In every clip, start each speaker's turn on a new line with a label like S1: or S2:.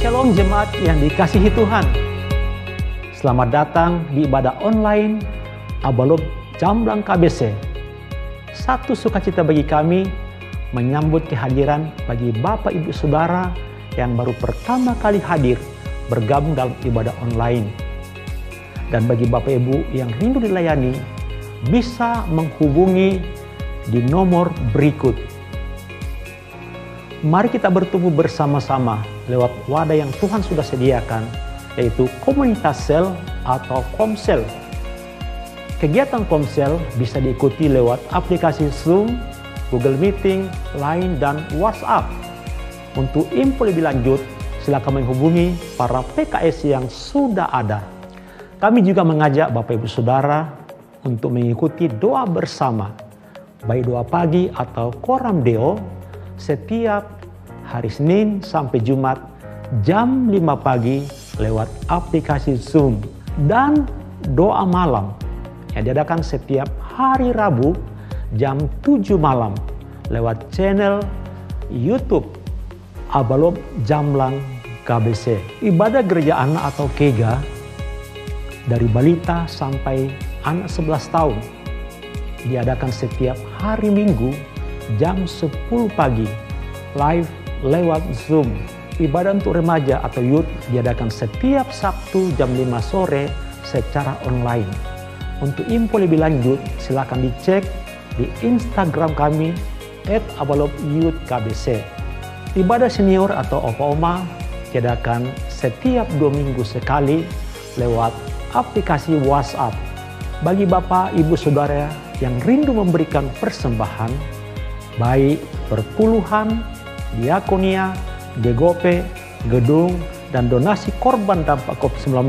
S1: Shalom jemaat yang dikasihi Tuhan. Selamat datang di ibadah online Abalop Jamblang KBC. Satu sukacita bagi kami menyambut kehadiran bagi Bapak Ibu Saudara yang baru pertama kali hadir bergabung dalam ibadah online. Dan bagi Bapak Ibu yang rindu dilayani, bisa menghubungi di nomor berikut. Mari kita bertumbuh bersama-sama lewat wadah yang Tuhan sudah sediakan, yaitu komunitas sel atau komsel. Kegiatan komsel bisa diikuti lewat aplikasi Zoom, Google Meeting, Line, dan WhatsApp. Untuk info lebih lanjut, silakan menghubungi para PKS yang sudah ada. Kami juga mengajak Bapak Ibu Saudara untuk mengikuti doa bersama, baik doa pagi atau koram deo, setiap hari Senin sampai Jumat jam 5 pagi lewat aplikasi Zoom, dan doa malam yang diadakan setiap hari Rabu jam 7 malam lewat channel YouTube Abalop Jamblang KBC. Ibadah gereja anak atau KEGA dari balita sampai anak 11 tahun diadakan setiap hari Minggu jam 10 pagi live lewat Zoom. Ibadah untuk remaja atau youth diadakan setiap Sabtu jam 5 sore secara online. Untuk info lebih lanjut silakan dicek di Instagram kami @abalopyouthkbc. Ibadah senior atau opa-oma diadakan setiap 2 minggu sekali lewat aplikasi WhatsApp. Bagi Bapak Ibu Saudara yang rindu memberikan persembahan, baik perpuluhan, diakonia, GGOP, gedung, dan donasi korban dampak COVID-19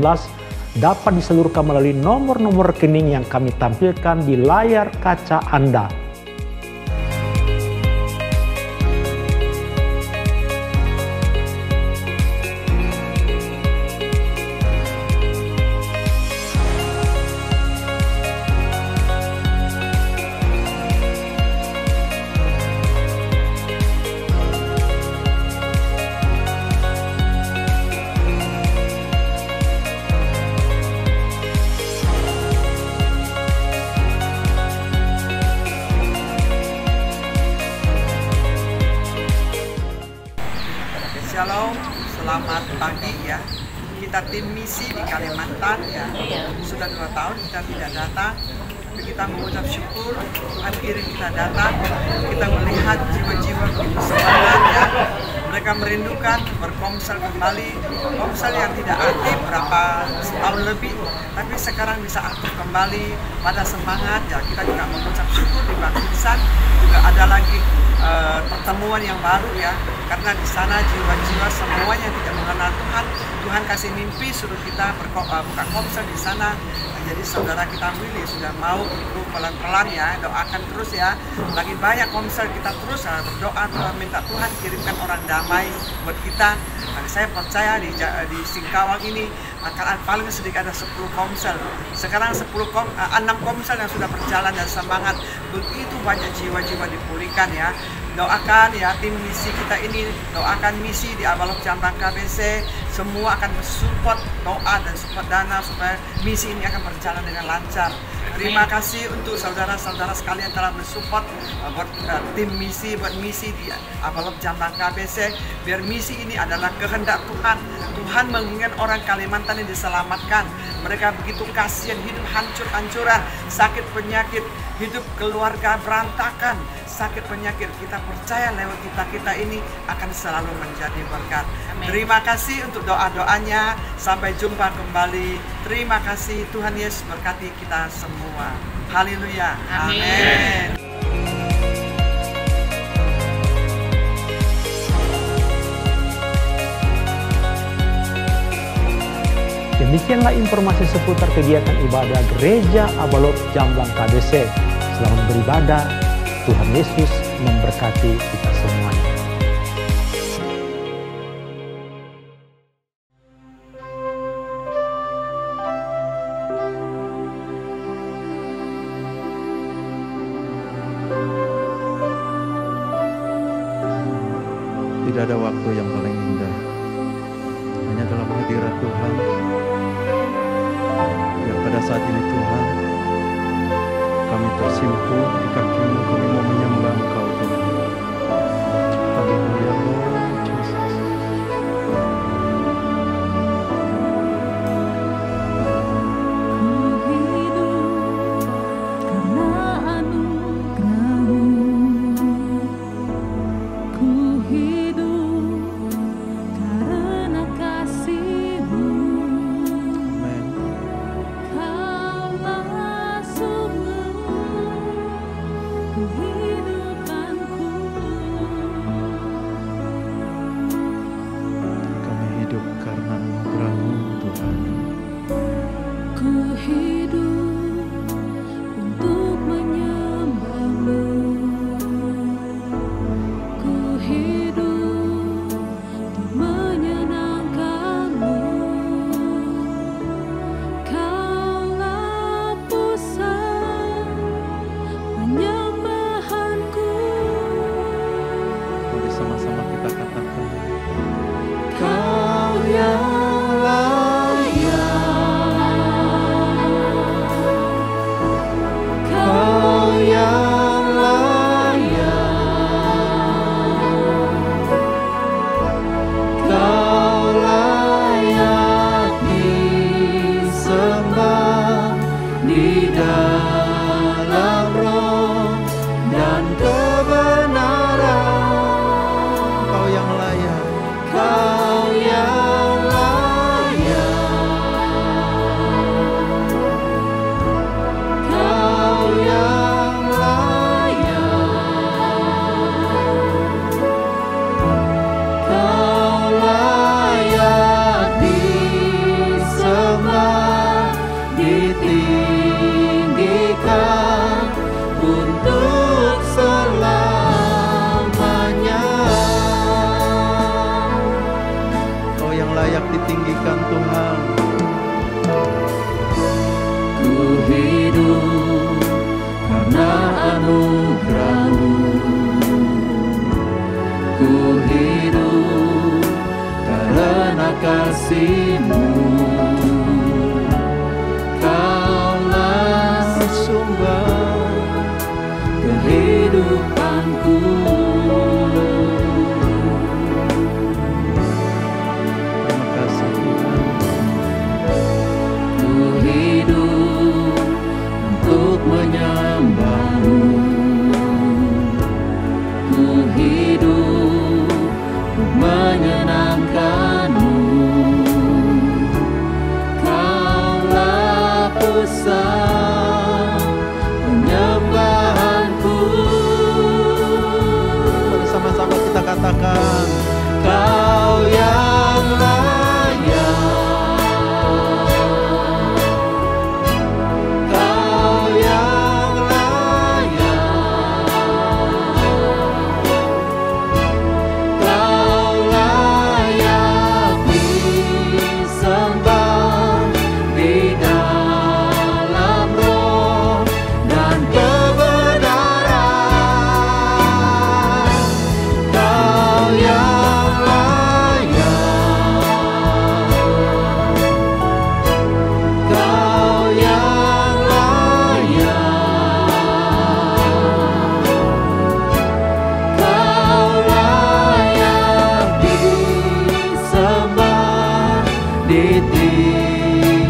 S1: dapat disalurkan melalui nomor-nomor rekening yang kami tampilkan di layar kaca Anda.
S2: Shalom, selamat pagi ya. Kita tim misi di Kalimantan ya. Sudah 2 tahun kita tidak datang. Tapi kita mengucap syukur Tuhan kirim kita datang. Kita melihat jiwa-jiwa begitu semangat ya. Mereka merindukan berkomsel kembali. Komsel yang tidak aktif berapa tahun lebih, tapi sekarang bisa aktif kembali pada semangat ya. Kita juga mengucap syukur di Bangkisan juga ada lagi pertemuan yang baru ya, karena di sana jiwa-jiwa semuanya tidak mengenal Tuhan. Tuhan kasih mimpi suruh kita buka komsel di sana. Jadi saudara kita Willy sudah mau ikut pelan-pelan ya, doakan terus ya. Lagi banyak komsel, kita terus berdoa, minta Tuhan kirimkan orang damai buat kita. Nah, saya percaya di Singkawang ini akan paling sedikit ada 10 komsel. Sekarang 6 komsel yang sudah berjalan dan semangat. Begitu banyak jiwa-jiwa dipulihkan ya. Doakan ya tim misi kita ini, doakan misi di Abalop Jamblang KBC, semua akan support doa dan support dana supaya misi ini akan berjalan dengan lancar. Terima kasih untuk saudara-saudara sekalian telah mensupport buat tim misi, buat misi di Abalop Jamblang KBC. Biar misi ini adalah kehendak Tuhan. Tuhan menginginkan orang Kalimantan ini diselamatkan. Mereka begitu kasihan, hidup hancur-hancuran, sakit penyakit, hidup keluarga berantakan, sakit penyakit. Kita percaya lewat kita ini akan selalu menjadi berkat. Amin. Terima kasih untuk doa-doanya. Sampai jumpa kembali. Terima kasih, Tuhan Yesus berkati kita semua. Haleluya. Amin.
S1: Demikianlah informasi seputar kegiatan ibadah Gereja Abalop Jamblang KBC. Selamat beribadah. Tuhan Yesus memberkati kita semuanya.
S3: Tidak ada waktu yang paling indah bersimpuh di kaki-Mu, kami mau menyembah Engkau Tuhan. Haleluya, Lord Jesus. Ditinggikan Tuhan.
S4: Ku hidup karena anugerah-Mu, ku hidup karena kasih-Mu. Kaulah sumber kehidupanku. Menyembah-Mu, ku hidup untuk menyenangkan-Mu. Kaulah pusat penyembahanku.
S3: Bersama-sama kita katakan,
S4: Kau yang layak.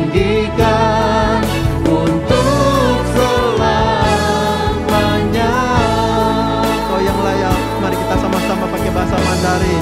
S4: Ditinggikan untuk selamanya.
S3: Kau yang layak. Mari kita sama-sama pakai bahasa Mandarin.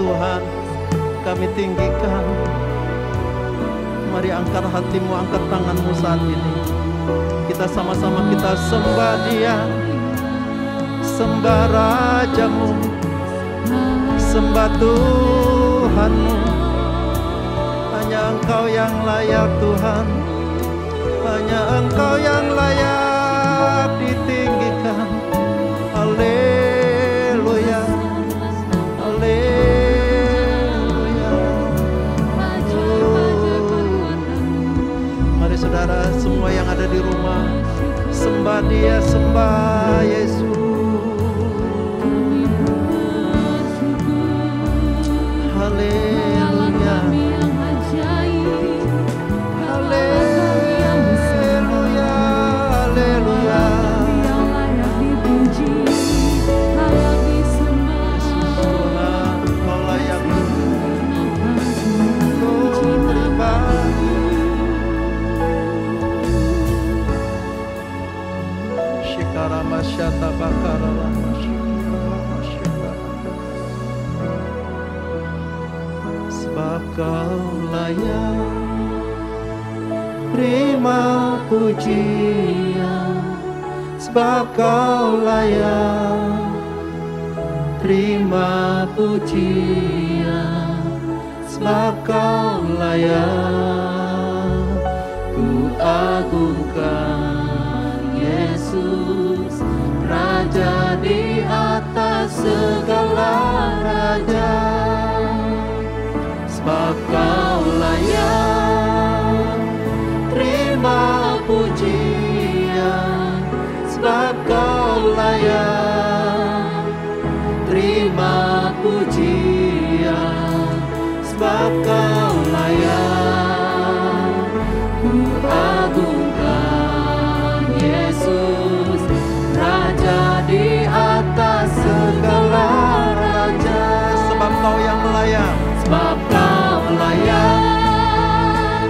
S3: Tuhan, kami tinggikan. Mari angkat hatimu, angkat tanganmu saat ini. Kita sama-sama kita sembah Dia, sembah Rajamu, sembah Tuhanmu. Hanya Engkau yang layak Tuhan, hanya Engkau yang layak ditinggikan. Haleluya, haleluya. Mari saudara semua yang ada di rumah, sembah Dia, sembah Yesus. Haleluya, haleluya, haleluya. Tuhan, Kau layak pribadi. Shikara masyata bakara lama shikara masyata. Sebab Kau layak terima pujian, sebab Kau layak terima pujian, sebab Kau layak. Ku agungkan Yesus, Raja di atas segala raja. Sebab Kau layak terima pujian, sebab Kau layak terima pujian, sebab Kau layak. Ku agungkan Yesus, Raja di atas segala raja. Sebab Kau yang layak, sebab Kau layak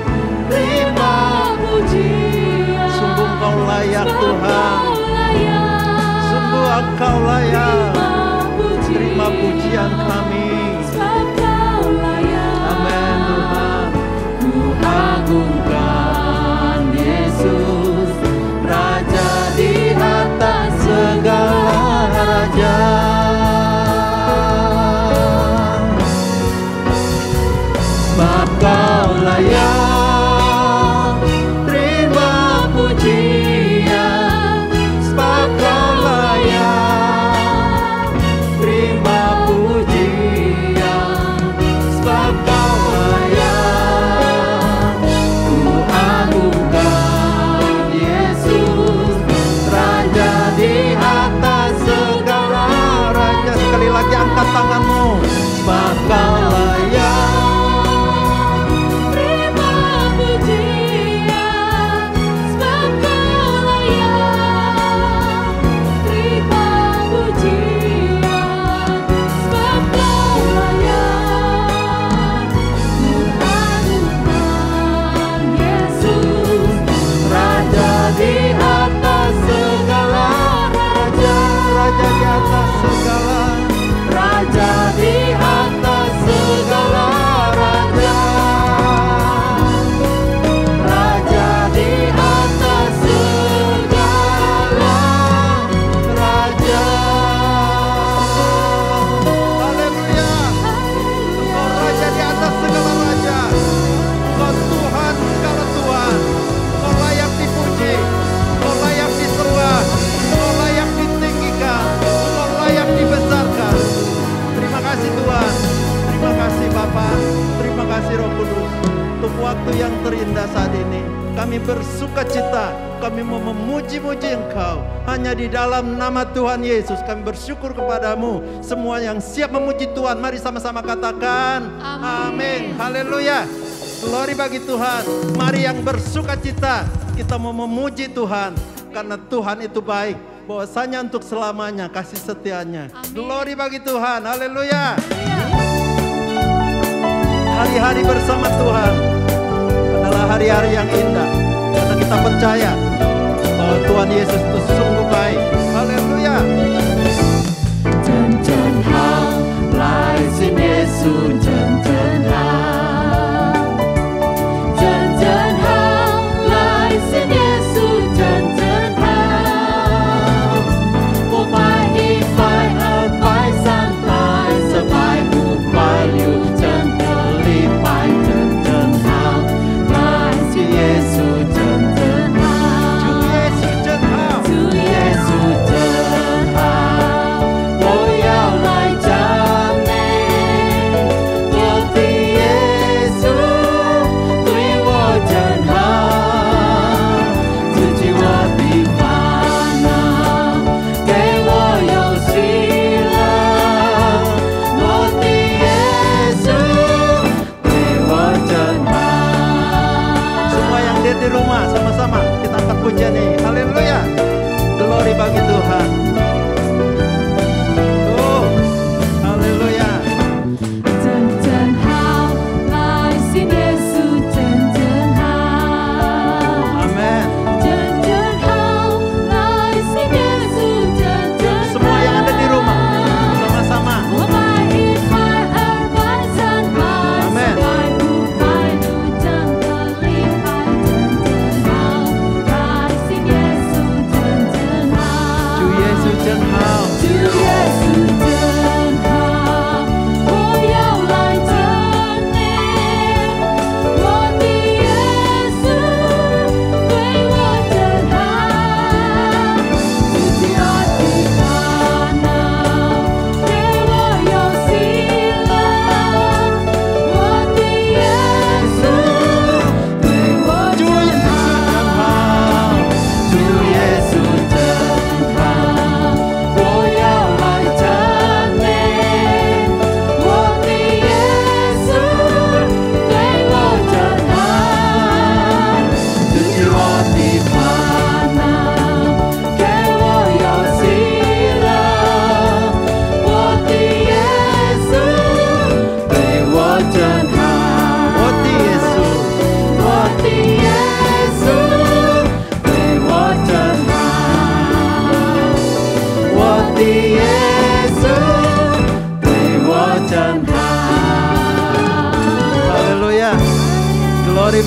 S3: terima pujian. Sungguh Engkau layak Tuhan, sungguh Engkau layak terima pujian kami. Amin Tuhan. Ku agungkan Yesus, Raja di atas segala raja. Sebab Kau layak terima pujian, sebab Kau layak terima pujian, sebab Kau layak. Ku agungkan Yesus, Raja di atas segala raja. Sekali lagi angkat tanganmu. Sebab Kau layak waktu yang terindah saat ini. Kami bersuka cita, kami mau memuji-muji Engkau. Hanya di dalam nama Tuhan Yesus kami bersyukur kepadamu. Semua yang siap memuji Tuhan, mari sama-sama katakan amin. Haleluya. Glory bagi Tuhan. Mari yang bersuka cita, kita mau memuji Tuhan. Karena Tuhan itu baik, bahwasanya untuk selamanya kasih setianya. Glory bagi Tuhan. Haleluya. Hari-hari bersama Tuhan adalah hari-hari yang indah, karena kita percaya bahwa Tuhan Yesus itu sungguh baik. Haleluya.
S4: 真正好来信耶稣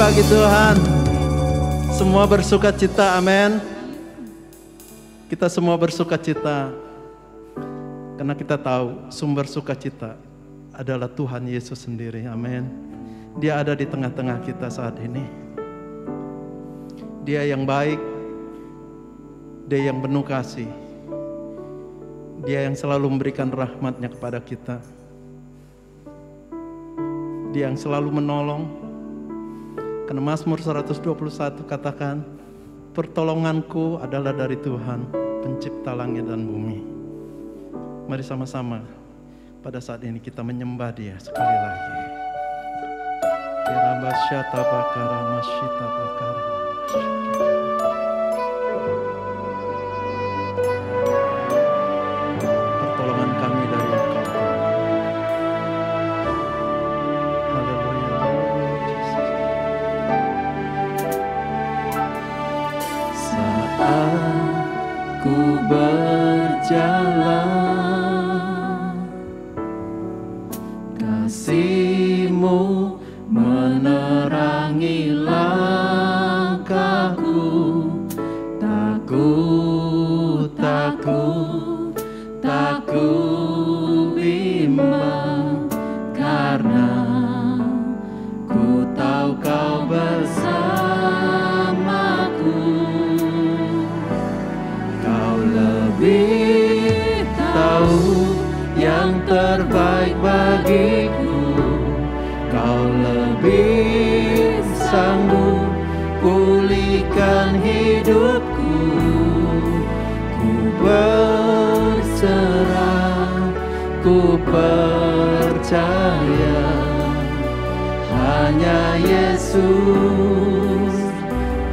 S3: bagi Tuhan. Semua bersuka cita, amin. Kita semua bersuka cita karena kita tahu sumber sukacita adalah Tuhan Yesus sendiri, amin. Dia ada di tengah-tengah kita saat ini. Dia yang baik, Dia yang penuh kasih, Dia yang selalu memberikan rahmat-Nya kepada kita. Dia yang selalu menolong. Karena Mazmur 121 katakan, pertolonganku adalah dari Tuhan, pencipta langit dan bumi. Mari sama-sama pada saat ini kita menyembah Dia sekali lagi. Kirabasyata bakara masyita bakara. Pertolongan kami dari Engkau, Tuhan. Haleluya, Lord Jesus.
S4: Saat ku berjalan, kasih-Mu menerangi langkahku. Tak ku bimbang, karena ku tahu Kau bersamaku. Kau lebih tahu yang terbaik bagiku. Kau lebih sanggup pulihkan hidupku. Ku berserah, ku percaya, hanya Yesus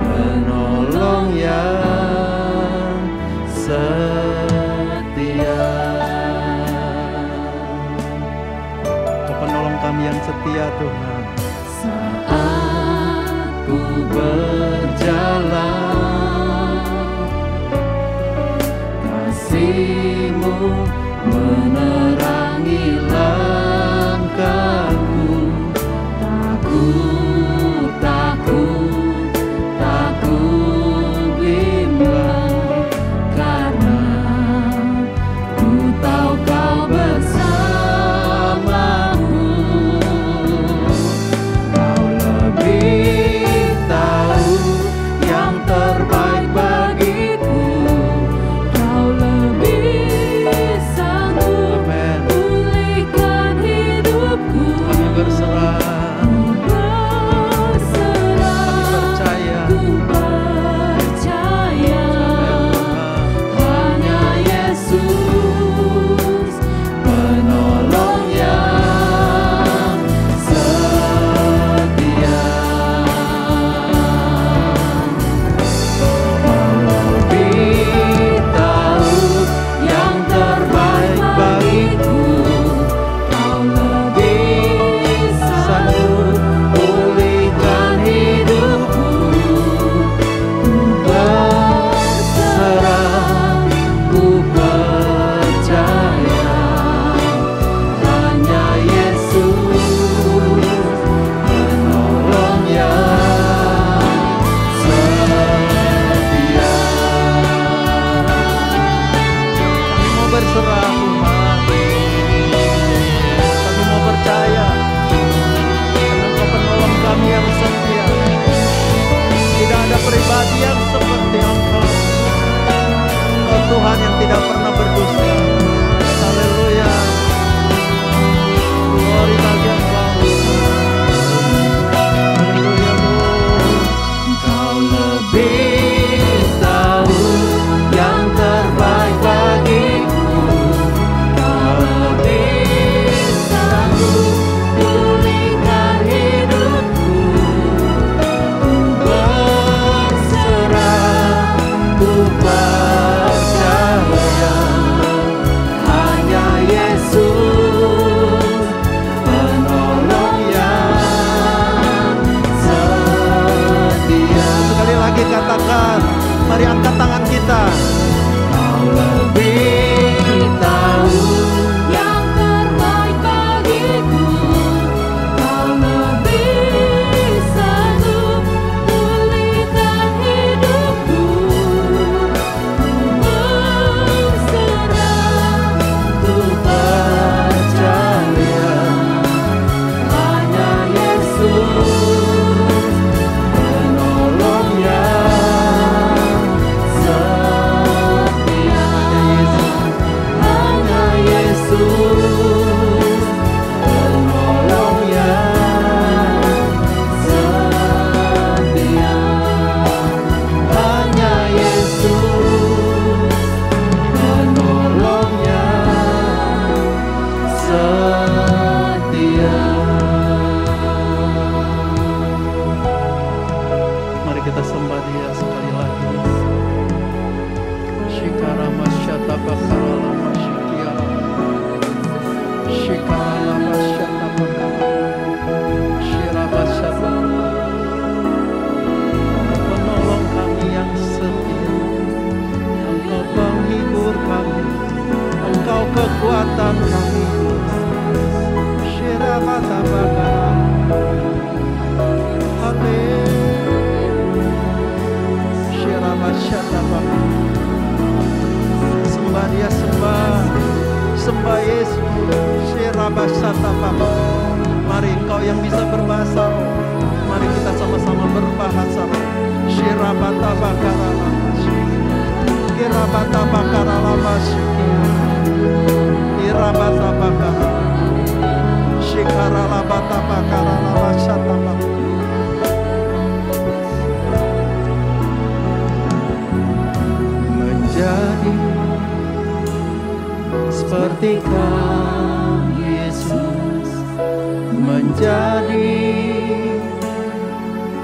S4: penolong yang setia.
S3: Kau penolong kami yang setia, Tuhan.
S4: Saat ku berjalan, kasih-Mu menerangi langkahku. Tak ku bimbang, karena ku tahu Kau bersamaku. Kau lebih tahu yang terbaik bagiku. Kau lebih sanggup pulihkan hidupku.
S3: Kami berserah. Pribadi yang seperti Engkau, oh Tuhan yang tidak pernah berdusta. Haleluya, glory bagi Engkau. Haleluya,
S4: Kau lebih tahu yang terbaik bagiku. Kau lebih sanggup pulihkan hidupku. Ku percaya, hanya Yesus penolong yang setia.
S3: Sekali lagi katakan, mari angkat tangan kita.
S4: Kau lebih tahu yang terbaik bagiku. Kau lebih sanggup
S3: Tuhan kami Shirabatabakara. Haleluya. Shirabatabakara. Sembah dia, sembah Yesus. Shirabatabakara. Mari engkau yang bisa berbahasa roh, mari kita sama-sama berbahasa roh. Shirabatabakara. Shirabatabakara labashikia. Shirabatabakara. Shikaralabatabakara labashatabakara. Menjadi seperti Kau Yesus, menjadi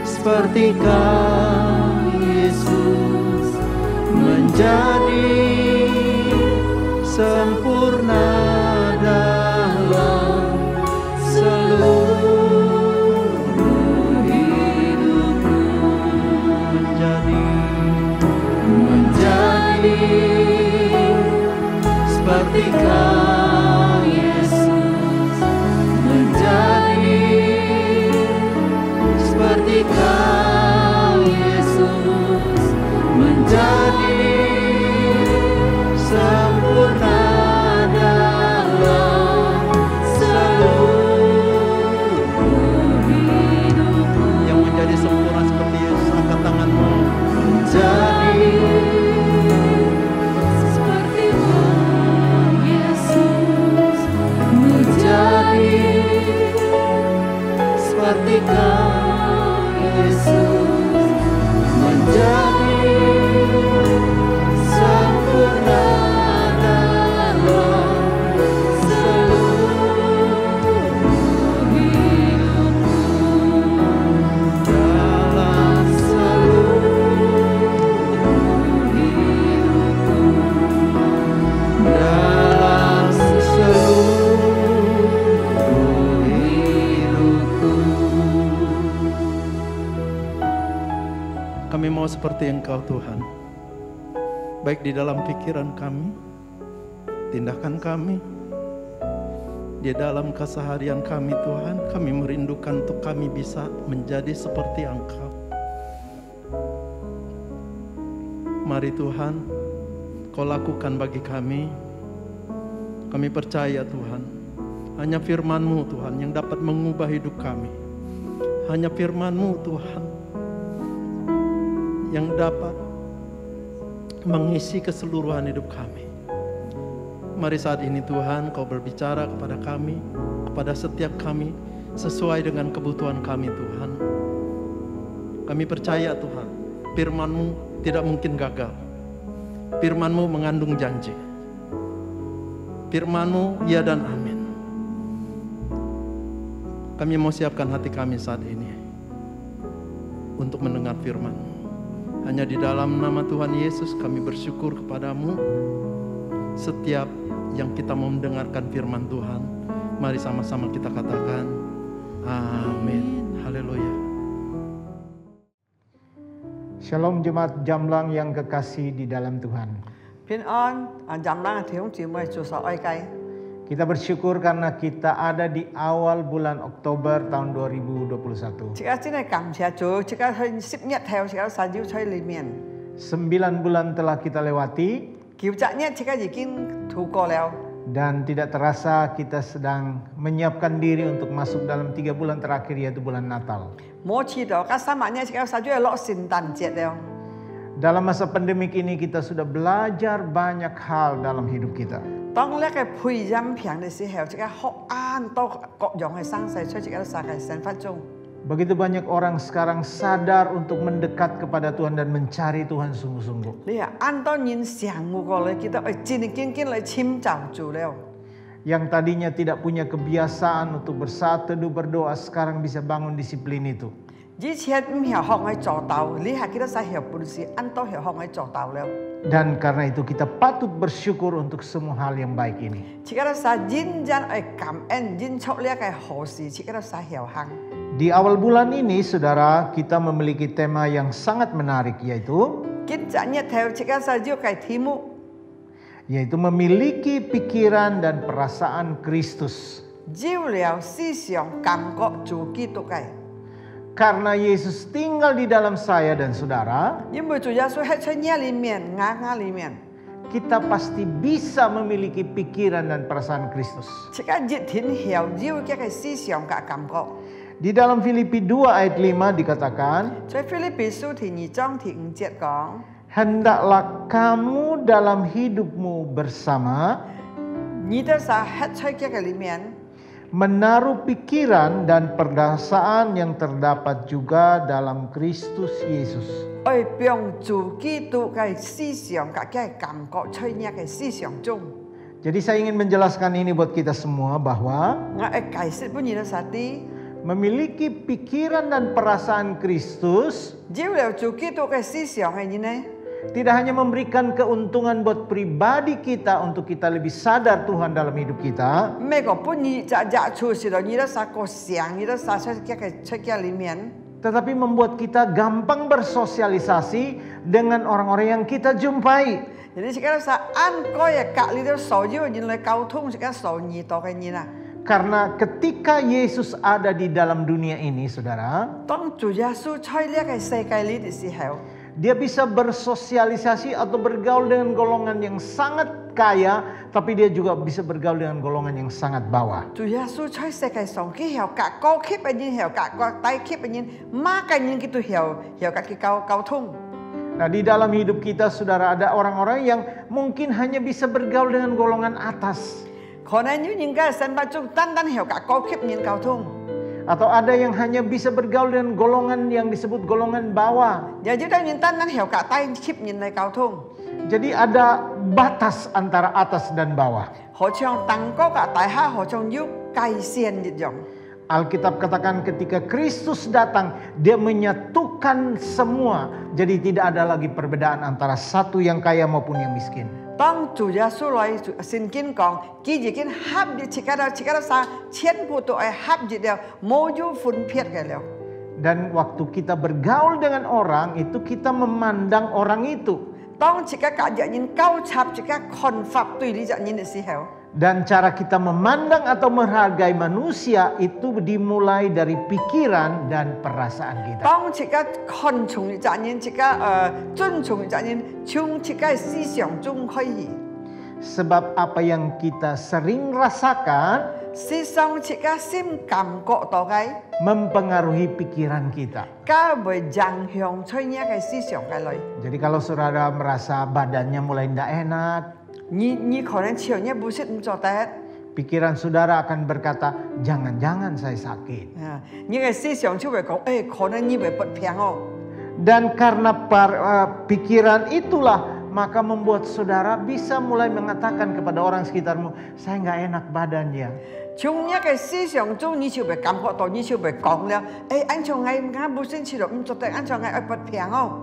S3: seperti Kau Yesus, menjadi sempurna dalam seluruh hidupku, menjadi seperti Kau Yesus, menjadi seperti Kau Yesus, menjadi sempurna dalam seluruh hidupku. Yang menjadi sempurna seperti Yesus, angkat tanganmu. Menjadi seperti Kau Yesus, menjadi seperti Kau Yesus, menjadi sempurna dalam seluruh hidupku, dalam seluruh hidupku, dalam seluruh hidupku. Kami mau seperti Engkau Tuhan, baik di dalam pikiran kami, tindakan kami, di dalam keseharian kami Tuhan. Kami merindukan untuk kami bisa menjadi seperti Engkau. Mari Tuhan, Kau lakukan bagi kami. Kami percaya Tuhan, hanya firman-Mu Tuhan yang dapat mengubah hidup kami. Hanya firman-Mu Tuhan yang dapat mengisi keseluruhan hidup kami. Mari saat ini Tuhan, Kau berbicara kepada kami, kepada setiap kami, sesuai dengan kebutuhan kami Tuhan. Kami percaya Tuhan, firman-Mu tidak mungkin gagal. Firman-Mu mengandung janji. Firman-Mu ya dan amin. Kami mau siapkan hati kami saat ini untuk mendengar firman-Mu. Hanya di dalam nama Tuhan Yesus kami bersyukur kepadamu. Setiap yang kita mau mendengarkan firman Tuhan, mari sama-sama kita katakan amin. Haleluya.
S1: Shalom jemaat Jamlang yang kekasih di dalam Tuhan.
S2: 平安啊，任冷嘅弟兄姊妹做實愛計。
S1: Kita bersyukur karena kita ada di awal bulan Oktober tahun 2021.
S2: 即刻真係感謝主，即刻去10日後，即刻神要在裡面。
S1: 9 bulan telah kita lewati
S2: 9日即刻已經度過了。
S1: dan tidak terasa kita sedang menyiapkan diri untuk masuk dalam 3 bulan terakhir, yaitu bulan Natal.
S2: 冇遲到，加3日即刻神要落聖誕節了。
S1: Dalam masa pandemik ini kita sudah belajar banyak hal dalam hidup kita.
S2: 當呢個配音平嘅時候，即刻學按到各樣嘅生勢出，即刻撒嘅10分鐘。
S1: Begitu banyak orang sekarang sadar untuk mendekat kepada Tuhan dan mencari Tuhan sungguh-sungguh.
S2: 你係按到人上午過嚟，記得戰戰兢兢嚟尋找主了。
S1: Yang tadinya tidak punya kebiasaan untuk bersatu teduh berdoa, sekarang bisa bangun disiplin itu.
S2: 以前唔係學我做到，你係記得使學本事，按到係學我做到了。
S1: Dan karena itu kita patut bersyukur untuk semua hal yang baik ini.
S2: 即刻使認真去感恩，認出呢個好事，即刻使僥倖。
S1: Di awal bulan ini, saudara, kita memiliki tema yang sangat menarik, yaitu
S2: 今日日頭即刻使要個題目，
S5: yaitu memiliki pikiran dan perasaan Kristus.
S2: 有了思想感覺做基督嘅。
S5: Karena Yesus tinggal di dalam saya dan saudara,
S2: 因為主耶穌喺出嘢裏面，眼裏面，
S5: kita pasti bisa memiliki pikiran dan perasaan Kristus.
S2: 即刻熱天曉有嘅思想嘅感覺。
S5: Di dalam Filipi 2 ayat 5 dikatakan,
S2: 在腓立比書第2章第5節講，
S5: hendaklah kamu dalam hidupmu bersama
S2: 你的手喺出嘅裏面，
S5: menaruh pikiran dan perasaan yang terdapat juga dalam Kristus Yesus.
S2: 愛將主基督嘅思想嘅感覺出嘢嘅思想中。
S5: Jadi saya ingin menjelaskan ini buat kita semua bahwa
S2: 我會解釋本嘢嘅實啲，
S5: memiliki pikiran dan perasaan Kristus
S2: 有了主基督嘅思想嘅人呢，
S5: tidak hanya memberikan keuntungan buat pribadi kita untuk kita lebih sadar Tuhan dalam hidup kita,
S2: 咩個本嘢就出時候，你都殺個想，你都殺出嘅裏面。
S5: tetapi membuat kita gampang bersosialisasi dengan orang-orang yang kita jumpai.
S2: Jadi sekarang saat kau ya kak lihat soju jadi kau tung sekarang sonyi toh kayaknya.
S5: Karena ketika Yesus ada di dalam dunia ini, saudara,
S2: 當主耶穌出呢個世界裏嘅時候，
S5: dia bisa bersosialisasi atau bergaul dengan golongan yang sangat kaya, tapi dia juga bisa bergaul dengan golongan yang sangat bawah.
S2: 主耶穌出世界上佢後隔高級嘅人，後隔低級嘅人，乜嘅人佢都後隔佢溝通。
S5: Nah, di dalam hidup kita, saudara, ada orang-orang yang mungkin hanya bisa bergaul dengan golongan atas.
S2: 可能有人家生活中單單後隔高級人溝通，
S5: Atau ada yang hanya bisa bergaul dengan golongan yang disebut golongan bawah.
S2: 又有啲人單單後隔低級人嚟溝通。
S5: Jadi ada batas antara atas dan bawah.
S2: 好像蛋糕嘅大廈，好像有界線一樣。
S5: Alkitab katakan ketika Kristus datang, dia menyatukan semua. Jadi tidak ada lagi perbedaan antara satu yang kaya maupun yang miskin.
S2: 當主耶穌來聖經講，佢已經合一切嘅晒，全部都係合一了，冇有分別嘅了。
S5: Dan waktu kita bergaul dengan orang, itu kita memandang orang itu.
S2: 當切嘅隔日人交插，切嘅看法對呢隻人嘅時候，
S5: Dan cara kita memandang atau menghargai manusia itu dimulai dari pikiran dan perasaan kita.
S2: 當切嘅看重呢隻人，切嘅尊重呢隻人，從切嘅思想中開始。
S5: Sebab apa yang kita sering rasakan
S2: 思想切嘅心感覺到嘅，
S5: mempengaruhi pikiran kita.
S2: 加會影響出呢個思想嘅來。
S5: Jadi kalau saudara merasa badannya mulai tidak enak,
S2: 你可能朝呢不是唔做得。
S5: pikiran saudara akan berkata, jangan-jangan saya sakit.
S2: 你嘅思想就會講，可能你會不平哦。
S5: Dan karena pikiran itulah, maka membuat saudara bisa mulai mengatakan kepada orang sekitarmu, saya nggak enak badannya.
S2: 從一個思想中，你就會感覺到，你就會講了，安像我不先知道唔做得，安像我不平哦。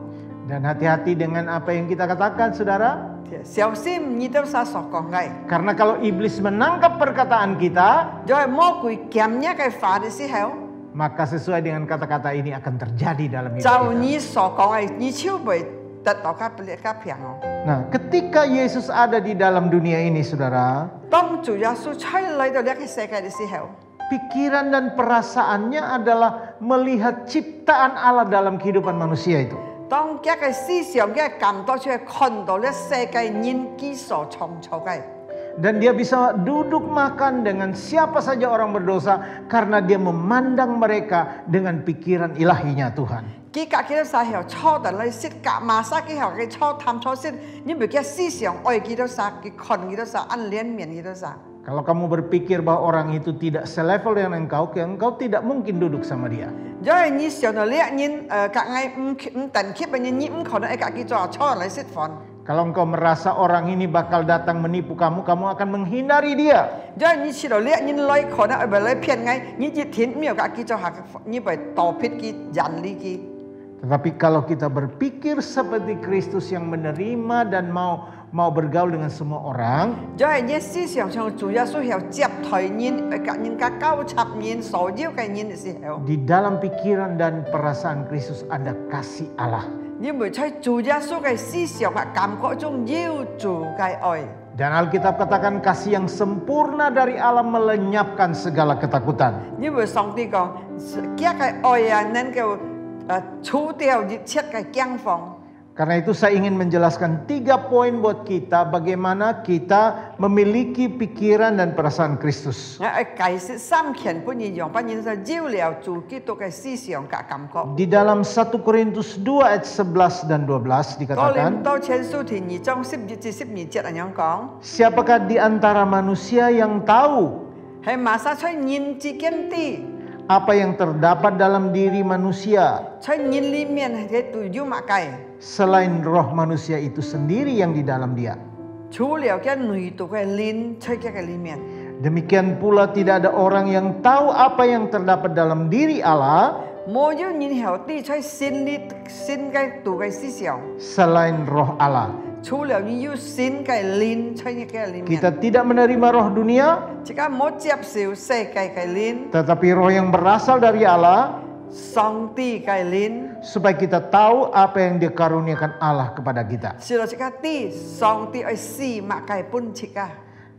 S5: Dan hati-hati dengan apa yang kita katakan, saudara.
S2: 小心你都所講嘅。
S5: Karena kalau iblis menangkap perkataan kita,
S2: 就係魔鬼夾一個法嘅時候，
S5: maka sesuai dengan kata-kata ini akan terjadi dalam hidup
S2: 就
S5: kita.
S2: 你所講嘅，你就會得到個平哦。
S5: Nah, ketika Yesus ada di dalam dunia ini, saudara,
S2: 當主耶穌出嚟到呢個世界嘅時候，
S5: pikiran dan perasaannya adalah melihat ciptaan Allah dalam kehidupan manusia itu.
S2: 當一個思想嘅感覺出嚟，看到呢世界人機所創造嘅。
S5: Dan dia bisa duduk makan dengan siapa saja orang berdosa karena dia memandang mereka dengan pikiran ilahinya Tuhan.
S2: 佢隔幾多世後初等嚟識隔馬沙幾後嘅初探初識，你唔嘅思想愛幾多世，佢看幾多世，按臉面幾多世。
S5: Kalau kamu berpikir bahwa orang itu tidak selevel dengan engkau tidak mungkin duduk sama dia.
S2: 因為你想到呢人隔嗌唔等級嘅人，你唔可能喺隔幾座初嚟識飯。
S5: Kalau engkau merasa orang ini bakal datang menipu kamu, kamu akan menghindari dia.
S2: 因為你知道呢人來可能會來騙嗌，你一天唔有隔幾座下，你會躲撇佢人呢佢。
S5: Tetapi kalau kita berpikir seperti Kristus yang menerima dan mau bergaul dengan semua orang,
S2: 因為你思想上主耶穌係接待人，人家交插人，所有嘅人嘅時候，
S5: di dalam pikiran dan perasaan Kristus ada kasih Allah.
S2: 你會喺主耶穌嘅思想嘅感覺中要主嘅愛。
S5: Dan Alkitab katakan kasih yang sempurna dari Allah melenyapkan segala ketakutan.
S2: 因為上帝講，家嘅愛啊，能夠除掉一切嘅驚慌。
S5: Karena itu saya ingin menjelaskan 3 poin buat kita bagaimana kita memiliki pikiran dan perasaan Kristus.
S2: 我解釋三件本意用，把人生照料主基督嘅思想及感覺。
S5: Di dalam 1 Korintus 2 ayat 11 dan 12
S2: 哥林
S5: dikatakan,
S2: 多前書第2章11至12節咁樣講，
S5: siapakah di antara manusia yang tahu
S2: 係馬撒出人之間啲，
S5: apa yang terdapat dalam diri manusia
S2: 出人裡面係對於乜計？
S5: selain roh manusia itu sendiri yang di dalam dia.
S2: 除了嘅內度嘅靈出嘅裡面，
S5: Demikian pula tidak ada orang yang tahu apa yang terdapat dalam diri Allah
S2: 冇有人後啲出心嘅度嘅思想，
S5: selain roh Allah.
S2: 除了你有心嘅靈出嘅裡面，
S5: Kita tidak menerima roh dunia,
S2: 即係冇接受世界嘅靈，
S5: tetapi roh yang berasal dari Allah
S2: 上帝嘅靈，
S5: supaya kita tahu apa yang dikaruniakan Allah kepada kita.
S2: 是咯，即係啲上帝愛施乜計本切㗎。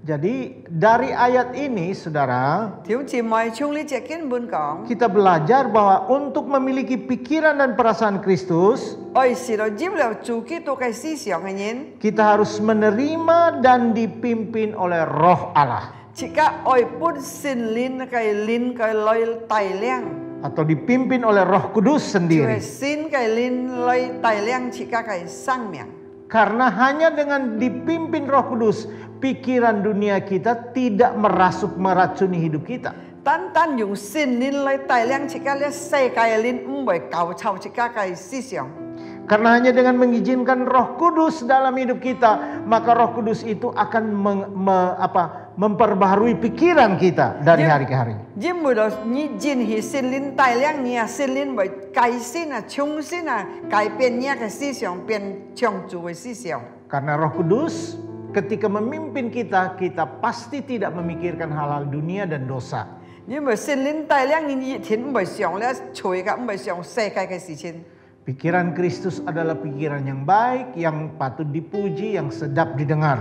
S5: Jadi dari ayat ini saudara,
S2: 條姊妹從呢隻經本講，
S5: kita belajar bahwa untuk memiliki pikiran dan perasaan Kristus,
S2: 愛是咯，接了主基督嘅思想嘅人，
S5: kita harus menerima dan dipimpin oleh roh Allah.
S2: 即係愛本聖靈嘅靈嘅來帶領。
S5: Atau dipimpin oleh Roh Kudus
S2: 就係
S5: sendiri.
S2: 新嘅靈來帶領自家嘅生命。
S5: Karena hanya dengan dipimpin Roh Kudus, pikiran dunia kita tidak meracuni hidup kita.
S2: 單單用聖靈來帶領自家嘅世界嘅靈，唔會搞臭自家嘅思想。
S5: Karena hanya dengan mengizinkan Roh Kudus dalam hidup kita, maka Roh Kudus itu akan memperbaharui pikiran kita dari hari ke hari.
S2: 因為咯，你任係聖靈帶領你啊，聖靈會改善啊、重新啊、改變你嘅思想，變창조嘅思想。
S5: Karena Roh Kudus ketika memimpin kita, kita pasti tidak memikirkan hal-hal dunia dan dosa.
S2: 因為聖靈帶領你，一天唔會想咧罪嘅，唔會想世界嘅事情。
S5: Pikiran Kristus adalah pikiran yang baik, yang patut dipuji, yang sedap didengar.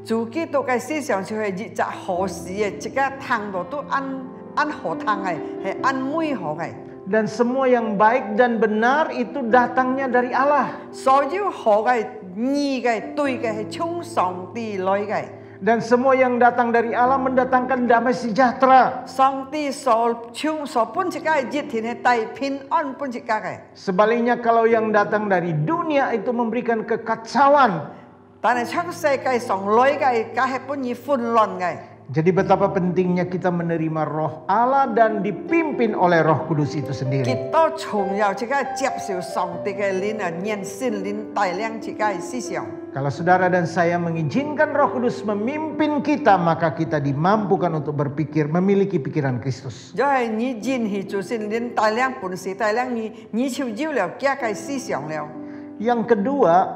S2: 主基督嘅思想就係日則何時嘅，即係聽到都按何聽嘅，係按每何嘅。
S5: Dan semua yang baik dan benar itu datangnya dari Allah.
S2: 所有好嘅、義嘅、對嘅係從上帝來嘅。
S5: Dan semua yang datang dari Allah mendatangkan damai sejahtera.
S2: 上帝所本自家嘅熱天係帶平安本自家嘅。
S5: Sebaliknya kalau yang datang dari dunia itu memberikan kekacauan.
S2: 但係出世界上來嘅，梗係本以混亂嘅。
S5: Jadi betapa pentingnya kita menerima roh Allah dan dipimpin oleh Roh Kudus itu sendiri.
S2: kita從有自家接受上帝嘅靈啊，讓聖靈帶領自家嘅思想。
S5: Kalau saudara dan saya mengizinkan Roh Kudus memimpin kita, maka kita dimampukan untuk berpikir, memiliki pikiran Kristus.
S2: 就係你任係做聖靈帶領本事帶領你就有了家嘅思想了。
S5: Yang kedua,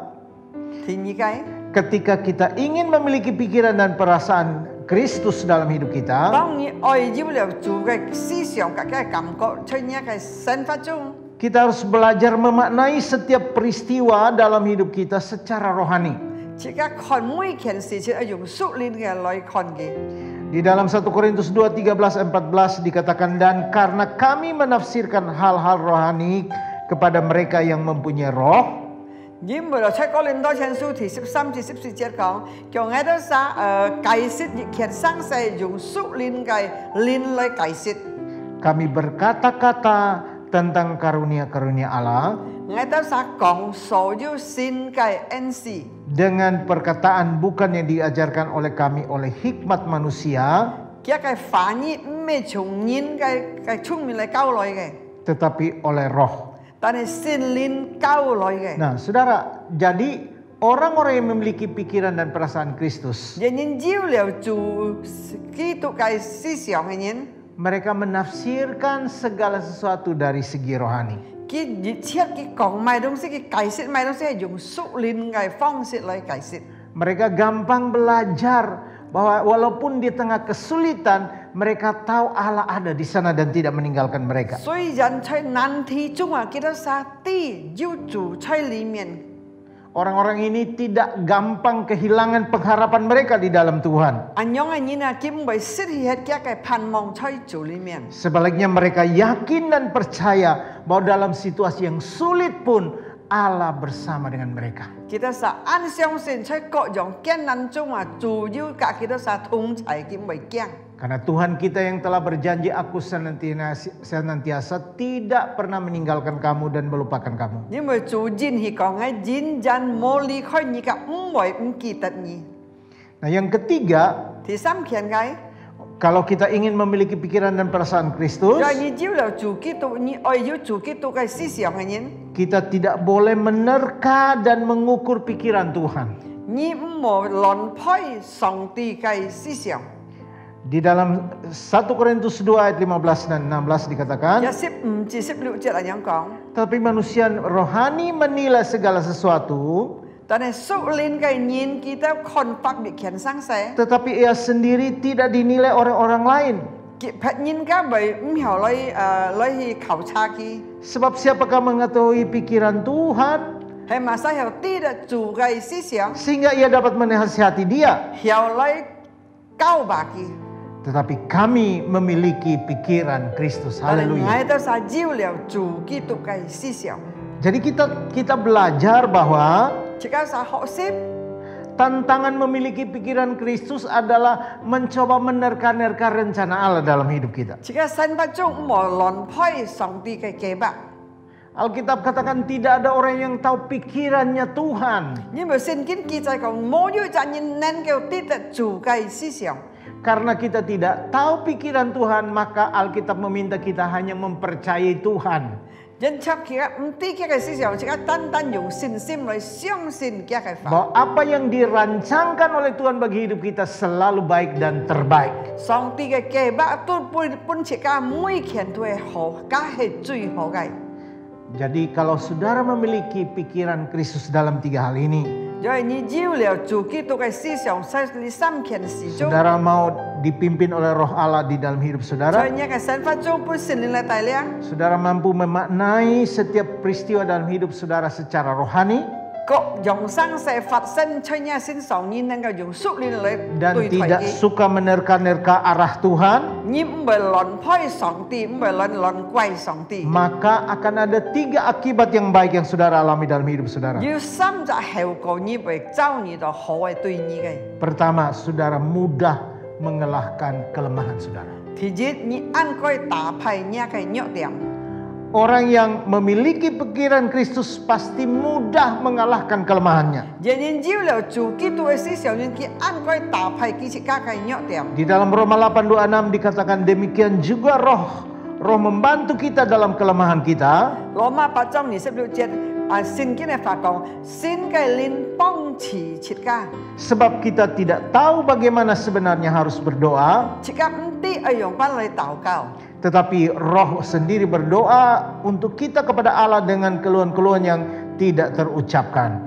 S2: 第二個，
S5: ketika kita ingin memiliki pikiran dan perasaan Kristus dalam hidup kita,
S2: 當你愛有了主嘅思想嘅感覺出現嘅生活中，
S5: kita harus belajar memaknai setiap peristiwa dalam hidup kita secara rohani.
S2: 自家看每件事情係用屬靈嘅來看嘅。
S5: Di dalam 1 Korintus 2, 13-14 dikatakan, dan karena kami menafsirkan hal-hal rohani kepada mereka yang mempunyai roh,
S2: 因為7哥林多前書第13至14節講，叫我哋解釋一件生世用屬靈嘅靈來解釋。
S5: kami berkata-kata tentang karunia-karunia Allah
S2: 我哋講所有新嘅恩賜，
S5: dengan perkataan bukan yang diajarkan oleh kami oleh hikmat manusia,
S2: 佢嘅反義唔係從人嘅聰明嚟教來嘅，
S5: tetapi oleh roh.
S2: 但係聖靈教來嘅。
S5: Nah, saudara, jadi orang-orang yang memiliki pikiran dan perasaan Kristus,
S2: 人有了主基督嘅思想嘅人，
S5: mereka menafsirkan segala sesuatu dari segi rohani.
S2: 佢熱切佢講買東西，佢解釋買東西係用屬靈嘅方式嚟解釋。
S5: Mereka gampang belajar bahwa walaupun di tengah kesulitan, mereka tahu Allah ada di sana dan tidak meninggalkan mereka.
S2: 雖然在難題中啊，記得上帝有主在裡面。
S5: Orang-orang ini tidak gampang kehilangan pengharapan mereka di dalam Tuhan. Sebaliknya mereka yakin dan percaya bahwa dalam situasi yang sulit pun Allah bersama dengan mereka. Karena Tuhan kita yang telah berjanji, aku senantiasa tidak pernah meninggalkan kamu dan melupakan kamu. Nah, yang ketiga, kalau kita ingin memiliki pikiran dan perasaan Kristus, kita tidak boleh menerka dan mengukur pikiran Tuhan. Di dalam 1 Korintus 2 ayat 15 dan 16 dikatakan, tapi manusia rohani menilai segala sesuatu, tetapi ia sendiri tidak dinilai oleh orang lain. Sebab siapakah mengetahui pikiran Tuhan sehingga ia dapat menasihati dia? Tetapi kami memiliki pikiran Kristus. Haleluya. Jadi kita belajar bahwa tantangan memiliki pikiran Kristus adalah mencoba menerka-nerka rencana Allah dalam hidup kita. Alkitab katakan tidak ada orang yang tahu pikirannya Tuhan. Karena kita tidak tahu pikiran Tuhan, maka Alkitab meminta kita hanya mempercayai Tuhan. Bahwa apa yang dirancangkan oleh Tuhan bagi hidup kita selalu baik dan terbaik. Jadi kalau saudara memiliki pikiran Kristus dalam 3 hal ini, saudara mau dipimpin oleh Roh Allah di dalam hidup saudara, saudara mampu memaknai setiap peristiwa dalam hidup saudara secara rohani, dan tidak suka menerka-nerka arah Tuhan, maka akan ada 3 akibat yang baik yang saudara alami dalam hidup saudara. Pertama, saudara mudah mengalahkan kelemahan saudara. Orang yang memiliki pikiran Kristus pasti mudah mengalahkan kelemahannya. Di dalam Roma 8:26 dikatakan demikian juga Roh membantu kita dalam kelemahan kita. Sebab kita tidak tahu bagaimana sebenarnya harus berdoa, tetapi Roh sendiri berdoa untuk kita kepada Allah dengan keluhan-keluhan yang tidak terucapkan.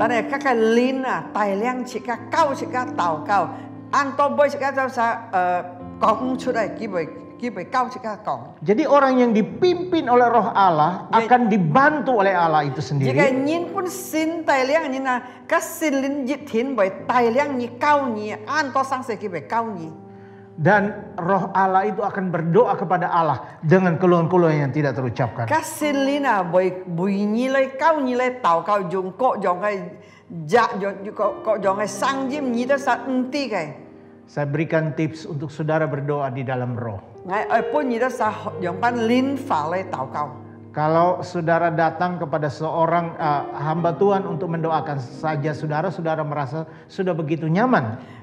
S5: Jadi orang yang dipimpin oleh Roh Allah akan dibantu oleh Allah itu sendiri. Dan Roh Allah itu akan berdoa kepada Allah dengan keluhan-keluhan yang tidak terucapkan. Saya berikan tips untuk saudara berdoa di dalam Roh. Kalau saudara datang kepada seorang hamba Tuhan untuk mendoakan saja saudara merasa sudah begitu nyaman.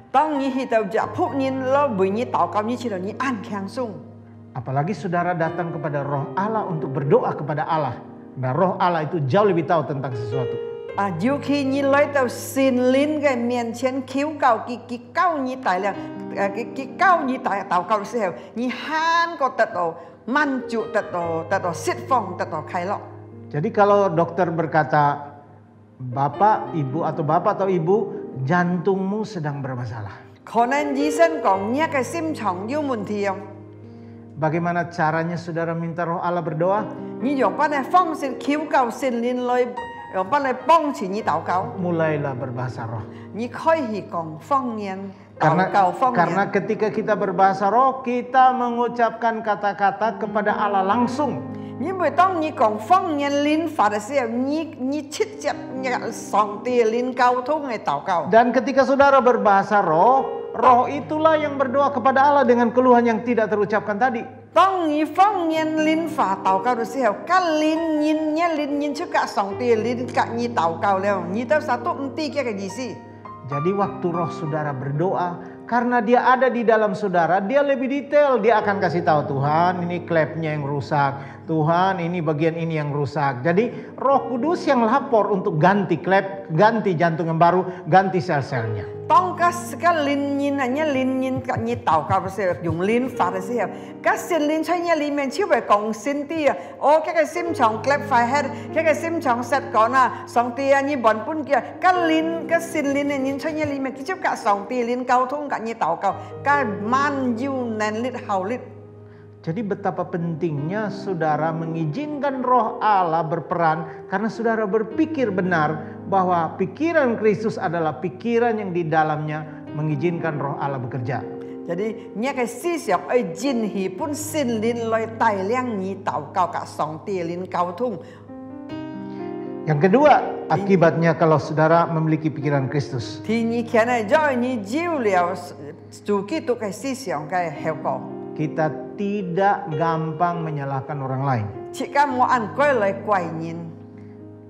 S5: Apalagi saudara datang kepada Roh Allah untuk berdoa kepada Allah. Nah, Roh Allah itu jauh lebih tahu tentang sesuatu. Jadi kalau dokter berkata, Bapak, Ibu atau Bapak atau Ibu, jantungmu sedang bermasalah. Bagaimana caranya saudara minta Roh Allah berdoa?
S2: 用帮来帮助你祷告，
S5: mulailah berbahasa roh.
S2: 你可以讲方言，
S5: Karena
S2: 祷告方
S5: karena
S2: 言。
S5: ketika kita berbahasa roh, kita mengucapkan kata-kata kepada Allah langsung.
S2: 因为当你讲方言灵法的时候，你直接上帝灵沟通的祷告。
S5: Dan ketika saudara berbahasa roh, roh itulah yang berdoa kepada Allah dengan keluhan yang tidak terucapkan tadi.
S2: 當你方言靈法禱告的時候，甲靈音出甲上帝靈甲你禱告了，你都satu唔知嘅意思。
S5: Jadi waktu roh saudara berdoa, karena dia ada di dalam saudara, dia lebih detail. Dia akan kasih tahu, Tuhan ini klepnya yang rusak, Tuhan ini bagian ini yang rusak. Jadi Roh Kudus yang lapor untuk ganti klep, ganti jantung yang baru, ganti sel-selnya.
S2: 當個靈音啊，靈音甲你禱告的時候，用靈法的時候，甲聖靈在你裡面超為講先啲啊！哦，嗰個心腸 clap 快 head， 嗰個心腸 set 講啊，上帝啊，你原本嘅，甲靈甲聖靈嘅靈在你裡面，直接甲上帝靈溝通，甲你禱告，甲滿有能力效力。
S5: Jadi betapa pentingnya saudara mengizinkan roh Allah berperan karena saudara berpikir benar bahwa pikiran Kristus adalah pikiran yang di dalamnya mengizinkan roh Allah bekerja.
S2: Jadi 你嘅思想要進去本聖靈來帶領你禱告，甲上帝靈溝通。
S5: Yang kedua, akibatnya kalau saudara memiliki pikiran Kristus.
S2: 第二件呢，就係你照了主基督嘅思想嘅效果。
S5: Kita tidak gampang menyalahkan orang lain.
S2: Jika mau angkoi lai kuai nyin.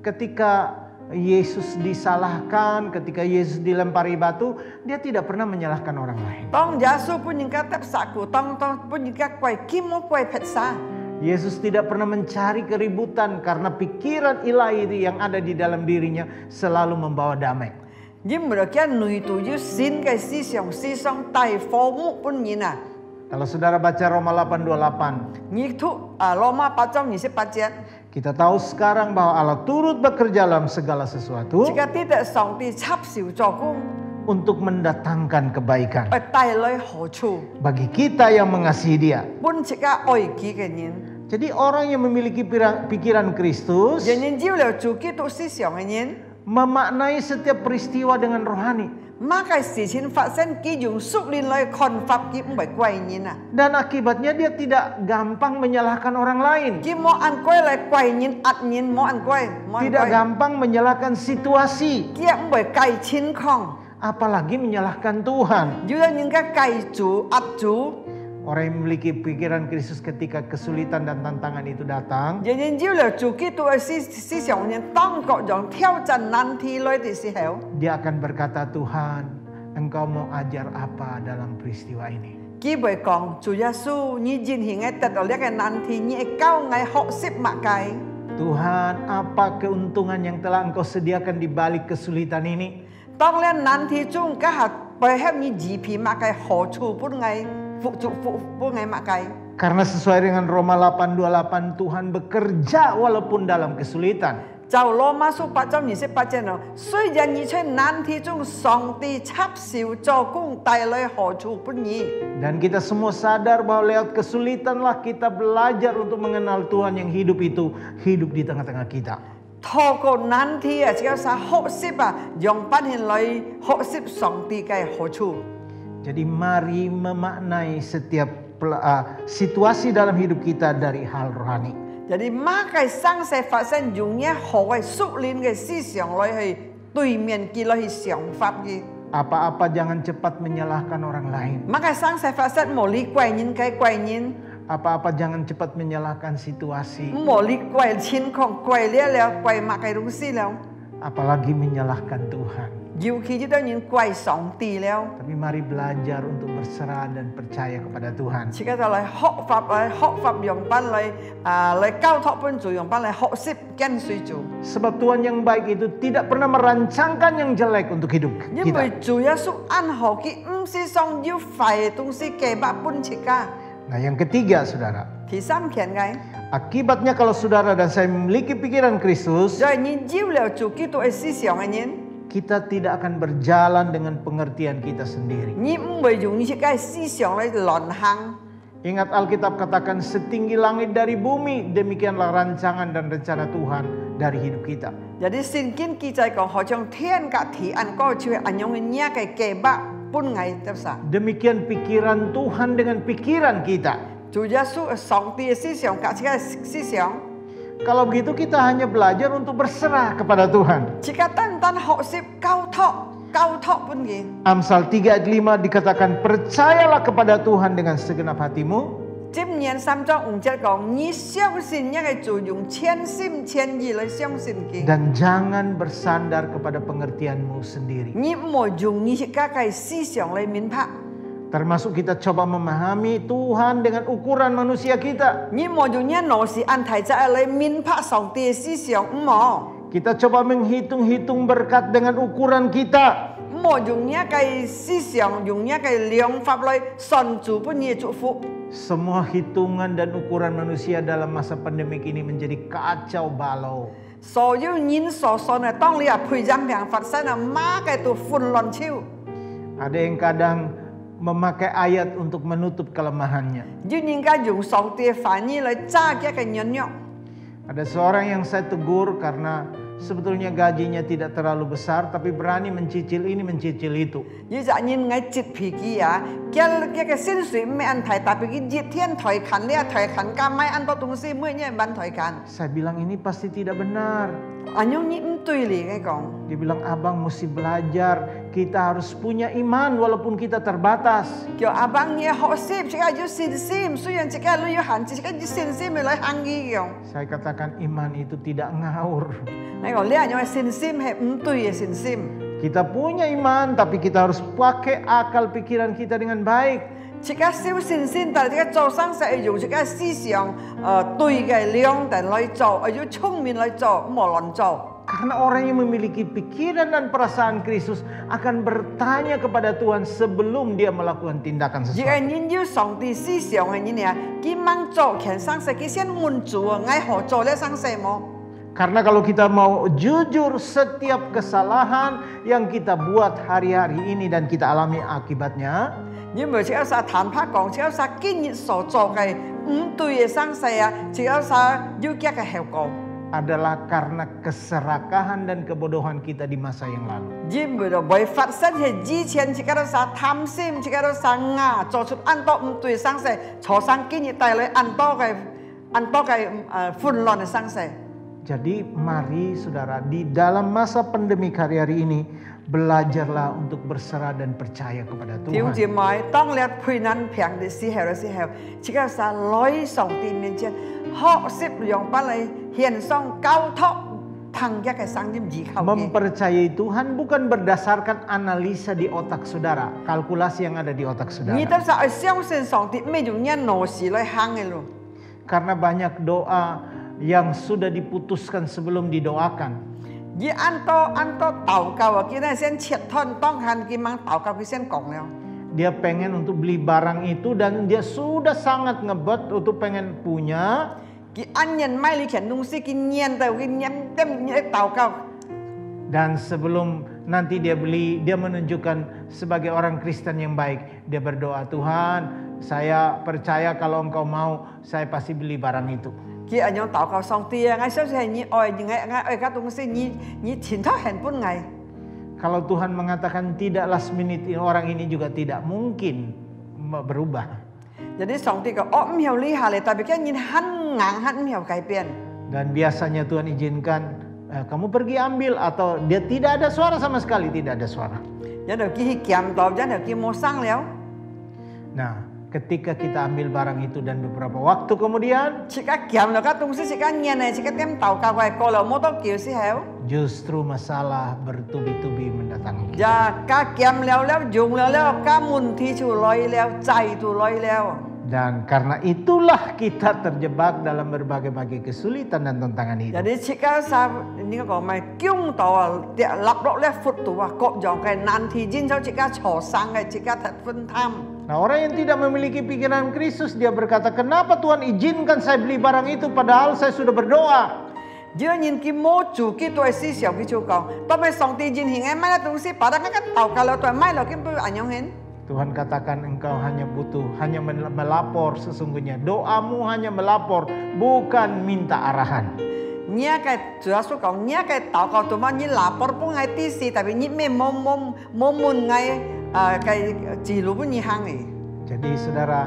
S5: Ketika Yesus disalahkan, ketika Yesus dilempari batu, dia tidak pernah menyalahkan orang lain.
S2: Tong Yesus pun yang kata saku, tong pun yang kuai kimo kuai petsa.
S5: Yesus tidak pernah mencari keributan karena pikiran ilahi yang ada di dalam dirinya selalu membawa damai.
S2: Nhưng mà cái nuôi tu yêu xin cái思想大科目pun nyina.
S5: Kalau saudara baca Roma 8:28,
S2: Roma 8:28,
S5: kita tahu sekarang bahwa Allah turut bekerja dalam segala sesuatu
S2: jika tidak Sangti chấp siêu cho cung
S5: untuk mendatangkan kebaikan
S2: tai lai hỗ chu
S5: bagi kita yang mengasihi Dia.
S2: pun jika oi ki cái nhìn.
S5: Jadi orang yang memiliki pikiran Kristus
S2: Jadi nhìn chiếu liệu chủ Kitô思想cái nhìn,
S5: memaknai setiap peristiwa dengan rohani.
S2: maka sự情發生佢用屬靈來看法，佢唔係怪人啊。
S5: Dan akibatnya dia tidak gampang menyalahkan orang lain.
S2: 佢冇按怪來怪人，壓人冇按怪，冇按
S5: Tidak
S2: 怪。
S5: gampang menyalahkan situasi.
S2: 佢唔係怪情況，
S5: Apalagi menyalahkan Tuhan.
S2: 要人家怪主壓主。
S5: Orang yang memiliki pikiran Kristus ketika kesulitan dan tantangan itu datang,
S2: 人人照料主基督嘅思想，人當各樣挑戰難題來嘅時候，
S5: dia akan berkata, Tuhan, Engkau mau ajar apa dalam peristiwa ini?
S2: 佢會講主耶穌，你進行嘅得到呢個難題，你會教我學習乜嘢？
S5: Tuhan, apa keuntungan yang telah Engkau sediakan di balik kesulitan ini?
S2: 當呢難題中，佢係背後你自皮乜嘢好處本嚟？
S5: Karena sesuai dengan Roma 8:28 Tuhan bekerja walaupun dalam kesulitan. Dan kita semua sadar bahwa lewat kesulitanlah kita belajar untuk mengenal Tuhan yang hidup itu hidup di tengah-tengah kita. Jadi mari memaknai setiap situasi dalam hidup kita dari hal rohani.
S2: Jadi maka sang sẽ phát sinh dùng nhé hội xúc liên cái思想來去對面佢來去想法嘅。
S5: Apa-apa jangan cepat menyalahkan orang lain.
S2: Maka sang sẽ phát sinh một lý quay nhìn cái quay nhìn.
S5: Apa-apa jangan cepat menyalahkan situasi.
S2: Một lý quay情況quay了quay mặc cái đúng xí了.
S5: Apalagi menyalahkan Tuhan.
S2: Dù khi chúng ta nhìn quay sóng tì leo.
S5: Tapi mari belajar untuk berserah dan percaya kepada Tuhan.
S2: Chỉ có lại học pháp dùng ban lại cao thọ pun chủ dùng ban lại học sip gen suy chủ.
S5: Sebab Tuhan yang baik itu tidak pernah merancangkan yang jelek untuk hidup
S2: Nhưng vì
S5: kita.
S2: chủ Giêsu ăn hậu cái si song yêu phải tung si kề bạc pun chỉ cả.
S5: Nah, yang ketiga, saudara.
S2: Thì sam khiển cái.
S5: Akibatnya kalau saudara dan saya memiliki pikiran Kristus,
S2: Rồi nhìn chiếu liệu chủ Kitô ấy si xiong ấy nhìn.
S5: kita tidak akan berjalan dengan pengertian kita sendiri.
S2: Nhưng bởi dùng những cái si xiong lại lòn hang.
S5: Ingat Alkitab katakan setinggi langit dari bumi, demikianlah rancangan dan rencana Tuhan dari hidup kita.
S2: Jadi Singkin kita kong hojong tian ka tian ko cue anyong nya kai keba pun ngai tersa.
S5: Demikian pikiran Tuhan dengan pikiran kita.
S2: 主耶穌上帝嘅思想，甲自己嘅思想，
S5: Kalau begitu kita hanya belajar untuk berserah kepada Tuhan.
S2: 自己單單學習交託本嘅。
S5: Amsal 3 ayat 5 dikatakan, percayalah kepada Tuhan dengan segenap hatimu.
S2: 箴言3章5節講，你相信一個就用全心全意來相信嘅。
S5: Dan jangan bersandar kepada pengertianmu sendiri.
S2: 你唔好用你自己嘅思想嚟明白，
S5: Termasuk kita coba memahami Tuhan dengan ukuran manusia kita.
S2: 你唔好用你腦是按題則嚟明白上帝嘅思想，唔好。
S5: Kita coba menghitung-hitung berkat dengan ukuran kita.
S2: 唔好用你嘅思想，用你嘅量法嚟算主本嘅祝福。
S5: Semua hitungan dan ukuran manusia dalam masa pandemik ini menjadi kacau balau.
S2: 所有人所算嘅，當你係培養病發生啊，馬嘅都混亂超。
S5: Ada yang kadang memakai ayat untuk menutup kelemahannya.
S2: 要人家用上帝嘅反應嚟揸一個軟弱。
S5: Ada seorang yang saya tegur karena sebetulnya gajinya tidak terlalu besar, tapi berani mencicil ini mencicil itu.
S2: 有隻人愛接脾氣啊，叫一個薪水唔係按題，特別佢熱天抬勤呢，抬勤加買很多東西，每日揾抬勤。
S5: Saya bilang ini pasti tidak benar.
S2: 安樣你唔對你嘅講，
S5: Dia bilang, abang mesti belajar. Kita harus punya iman walaupun kita terbatas.
S2: 叫阿邦你學習，自己要信心，雖然自己都要限制，自己要信心嚟行義嘅。
S5: Saya katakan iman itu tidak ngawur.
S2: 你講呢樣嘅信心係唔對嘅信心。
S5: Kita punya iman, tapi kita harus pakai akal pikiran kita dengan baik.
S2: 自己少信心，但係自己做生實係用自己思想對嘅量定嚟做，要聰明嚟做，唔好亂做。
S5: Karena orang yang memiliki pikiran dan perasaan Kristus akan bertanya kepada Tuhan sebelum dia melakukan tindakan
S2: 而
S5: sesuatu.
S2: 係人要上帝思想嘅人啊，佢掹做其生實，佢先滿足啊，愛何做呢生實麼？
S5: Karena kalau kita mau jujur, setiap kesalahan yang kita buat hari-hari ini dan kita alami akibatnya,
S2: 你唔係只有曬坦白講，只有曬今日所做嘅唔對嘅生實啊，只有曬要結嘅後果。
S5: adalah karena keserakahan dan kebodohan kita di masa yang lalu.
S2: 你唔係就未發生嘅之前，自己都曬貪心，自己都曬牙，做出很多唔對嘅生實，坐上今日帶來很多嘅混亂嘅生實。
S5: Jadi mari saudara, di dalam masa pandemi hari-hari ini, belajarlah untuk berserah dan percaya kepada
S2: 弟兄
S5: Tuhan.
S2: 姊妹，當你困難平嘅時候，自己曬來上帝面前，學習用把你獻上交託，憑一個聲音依靠嘅。
S5: Mempercayai Tuhan bukan berdasarkan analisa di otak saudara, kalkulasi yang ada di otak
S2: 你
S5: saudara.
S2: 都係相信上帝，咩用一腦時來行嘅咯？
S5: Karena banyak doa yang sudah diputuskan sebelum didoakan.
S2: 你按多禱告啊，佢咧先切斷，當下佢猛禱告，佢先講了。
S5: Dia pengen untuk beli barang itu dan dia sudah sangat ngebet untuk pengen punya.
S2: 佢按人買你件東西，佢念到佢念禱告。
S5: Dan sebelum nanti dia beli, dia menunjukkan sebagai orang Kristen yang baik. Dia berdoa, Tuhan, saya percaya kalau engkau mau, saya pasti beli barang itu.
S2: 佢按樣禱告上帝啊，我相信係你愛嘅東西，你前頭很本愛。
S5: Kalau Tuhan mengatakan tidak last minute, orang ini juga tidak mungkin berubah.
S2: Jadi 上帝講，我唔要你下嚟，特別嘅人很硬，很唔要改變。
S5: Dan biasanya Tuhan izinkan kamu pergi ambil, atau dia tidak ada suara sama sekali, tidak ada suara.
S2: 有條佢檢到，有條佢冇生了。
S5: Nah, ketika kita ambil barang itu dan beberapa waktu kemudian,
S2: 自己檢到嘅東西，自己念嚟，自己點禱告佢過了冇多叫時候，
S5: justru masalah bertubi-tubi mendatangi.
S2: 呀，加檢了，用了，加問題就來了，債就來了。
S5: Dan karena itulah kita terjebak dalam berbagai-bagai kesulitan dan tantangan hidup.
S2: Jadi jika ini kok mai kyung tàu địa lập độ lẽ phút tụ và cột dòng cái nan thì jin sau jika cho sang cái jika thật phân tham.
S5: Nah, orang yang tidak memiliki pikiran Kristus, dia berkata, kenapa Tuhan izinkan saya beli barang itu padahal saya sudah berdoa?
S2: Giữa nhìn cái mô chủ cái tuổi si xỉu cái chủ cầu, tao mới song tiền jin hình em mai là tung si, pada kan tàu kalau tuổi mai là cái bữa ảnh hưởng hin.
S5: Tuhan katakan engkau hanya melapor sesungguhnya. Doamu hanya melapor, bukan minta arahan.
S2: Nya cái chủ Giêsu講nya cái祷告tụi mình như lapor pun ngay tí si, tapi như me momun ngay cái chỉ lu pun như hang ni.
S5: Jadi saudara,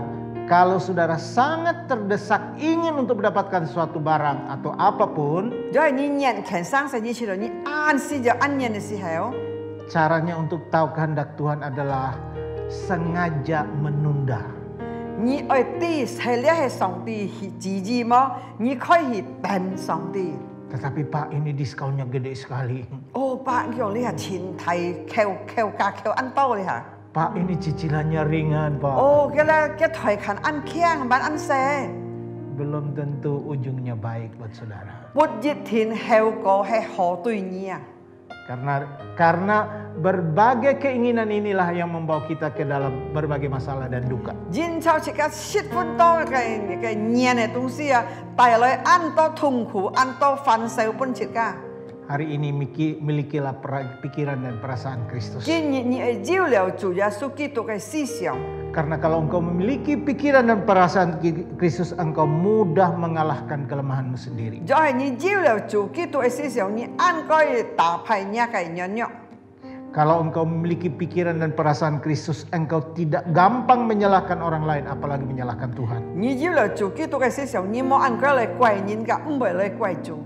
S5: kalau saudara sangat terdesak ingin untuk mendapatkan suatu barang atau apapun,
S2: Rồi như nhận khen sang sẽ như chỉ là như an si giờ an nhận si heo.
S5: caranya untuk tahu kehendak Tuhan adalah sengaja menunda.
S2: Như ở tí hay lẽ hay song tí chỉ gì mà như khơi hít bền song tí.
S5: Tetapi Pak, ini diskonnya gede sekali.
S2: Oh Pak, cái lihat cintai kêu ăn to lihat.
S5: Pak, ini cicilannya ringan, Pak.
S2: Oh cái thời khăn ăn kiêng bán ăn xe.
S5: Belum tentu ujungnya baik buat saudara.
S2: Bút dịch thiên heo có hay họ tùy nhia.
S5: Karena berbagai keinginan inilah yang membawa kita ke dalam berbagai masalah dan duka.
S2: Jin chao chỉ cái shit phân to cái nhia này tung si à, tại lại ăn to thùng khủ, ăn to phàn sầu pun chỉ cả.
S5: Hari ini milikilah pikiran dan perasaan Kristus.
S2: Jin nhị jiu liao chủ Giêsu Kitô cái si xiong.
S5: Karena kalau engkau memiliki pikiran dan perasaan Kristus, engkau mudah mengalahkan kelemahanmu sendiri.
S2: Do hai nhị jiu liao chủ Kitô cái si xiong, nhị ăn coi đả phai nhia cái nhon nhok.
S5: Kalau engkau memiliki pikiran dan perasaan Kristus, engkau tidak gampang menyalahkan orang lain, apalagi menyalahkan Tuhan.
S2: Nhị jiu liao chủ Kitô cái si xiong, nhị mo ăn coi lại quay nhìn cả bởi lại quay chủ.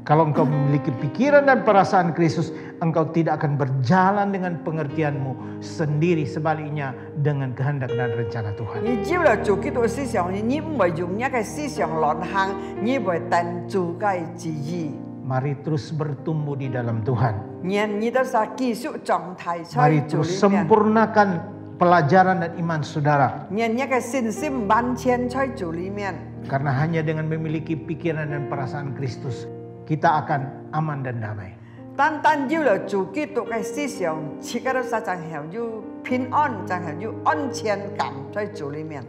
S5: Kalau engkau memiliki pikiran dan perasaan Kristus, engkau tidak akan berjalan dengan pengertianmu sendiri, sebaliknya dengan kehendak dan rencana Tuhan.
S2: Nhị jiu liao chủ Kitô cái si xiong, nhị bởi dùng nhia cái si xiong lon hang, nhị bởi tận chủ cái chỉ gì.
S5: Mari terus bertumbuh di dalam Tuhan.
S2: Nhị đó sa kỳ sự trọng thái
S5: Mari terus sempurnakan pelajaran dan iman saudara.
S2: Nhị cái sin sim ban chen choi chủ lý miền.
S5: Karena hanya dengan memiliki pikiran dan perasaan Kristus, kita akan aman dan damai.
S2: Tan jiu liao chủ Kitô cái si xiong, chỉ cái đó sa chẳng hiểu như bình an, chẳng hiểu như an chen cảm choi chủ lý miền.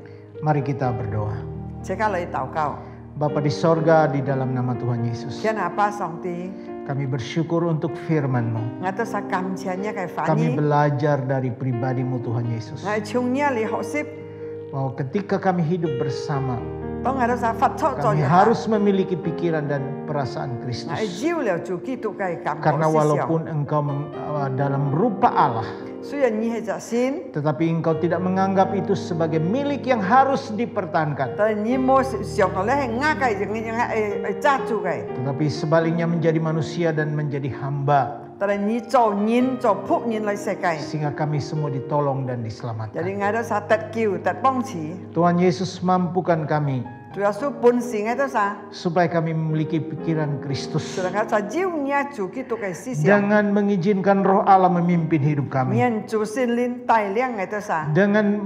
S5: Mari kita berdoa.
S2: Chỉ cái lời祷告.
S5: Bapa di sorga, di dalam nama Tuhan Yesus,
S2: Kenapa song ti?
S5: kami bersyukur untuk firman-Mu.
S2: Ngata sa cảm chen cái phán
S5: Kami
S2: ni.
S5: belajar dari pribadi-Mu Tuhan Yesus,
S2: Ngai chung nia li học sip.
S5: bahwa ketika kami hidup bersama,
S2: Tong ngata sa phát cho
S5: kami
S2: ya.
S5: harus memiliki pikiran dan perasaan
S2: Ngai
S5: Kristus.
S2: jiu liao chủ Kitô cái cảm
S5: Karena
S2: si xiong.
S5: walaupun Engkau dalam rupa Allah,
S2: Suy nhị hay dạ xin.
S5: tetapi Engkau tidak menganggap itu sebagai milik yang harus dipertahankan.
S2: Tại nhị mô xiong nó lấy ngã cái những cha chủ cái.
S5: Tetapi sebaliknya menjadi manusia dan menjadi hamba,
S2: Tại nhị cho nhìn cho phúc nhìn lấy xe cái.
S5: sehingga kami semua ditolong dan
S2: Jadi
S5: diselamatkan.
S2: ngay đó sa tật kiều tật bong chỉ.
S5: Tuhan Yesus, mampukan kami
S2: Chủ Giêsu bun xì ngay đó sa.
S5: supaya kami memiliki pikiran Kristus,
S2: Sudah ngay sa jiu nhia chủ Kitô cái si xiong.
S5: dengan mengizinkan Roh Allah memimpin hidup kami,
S2: Mian chủ xin linh tài liang ngay đó sa.
S5: dengan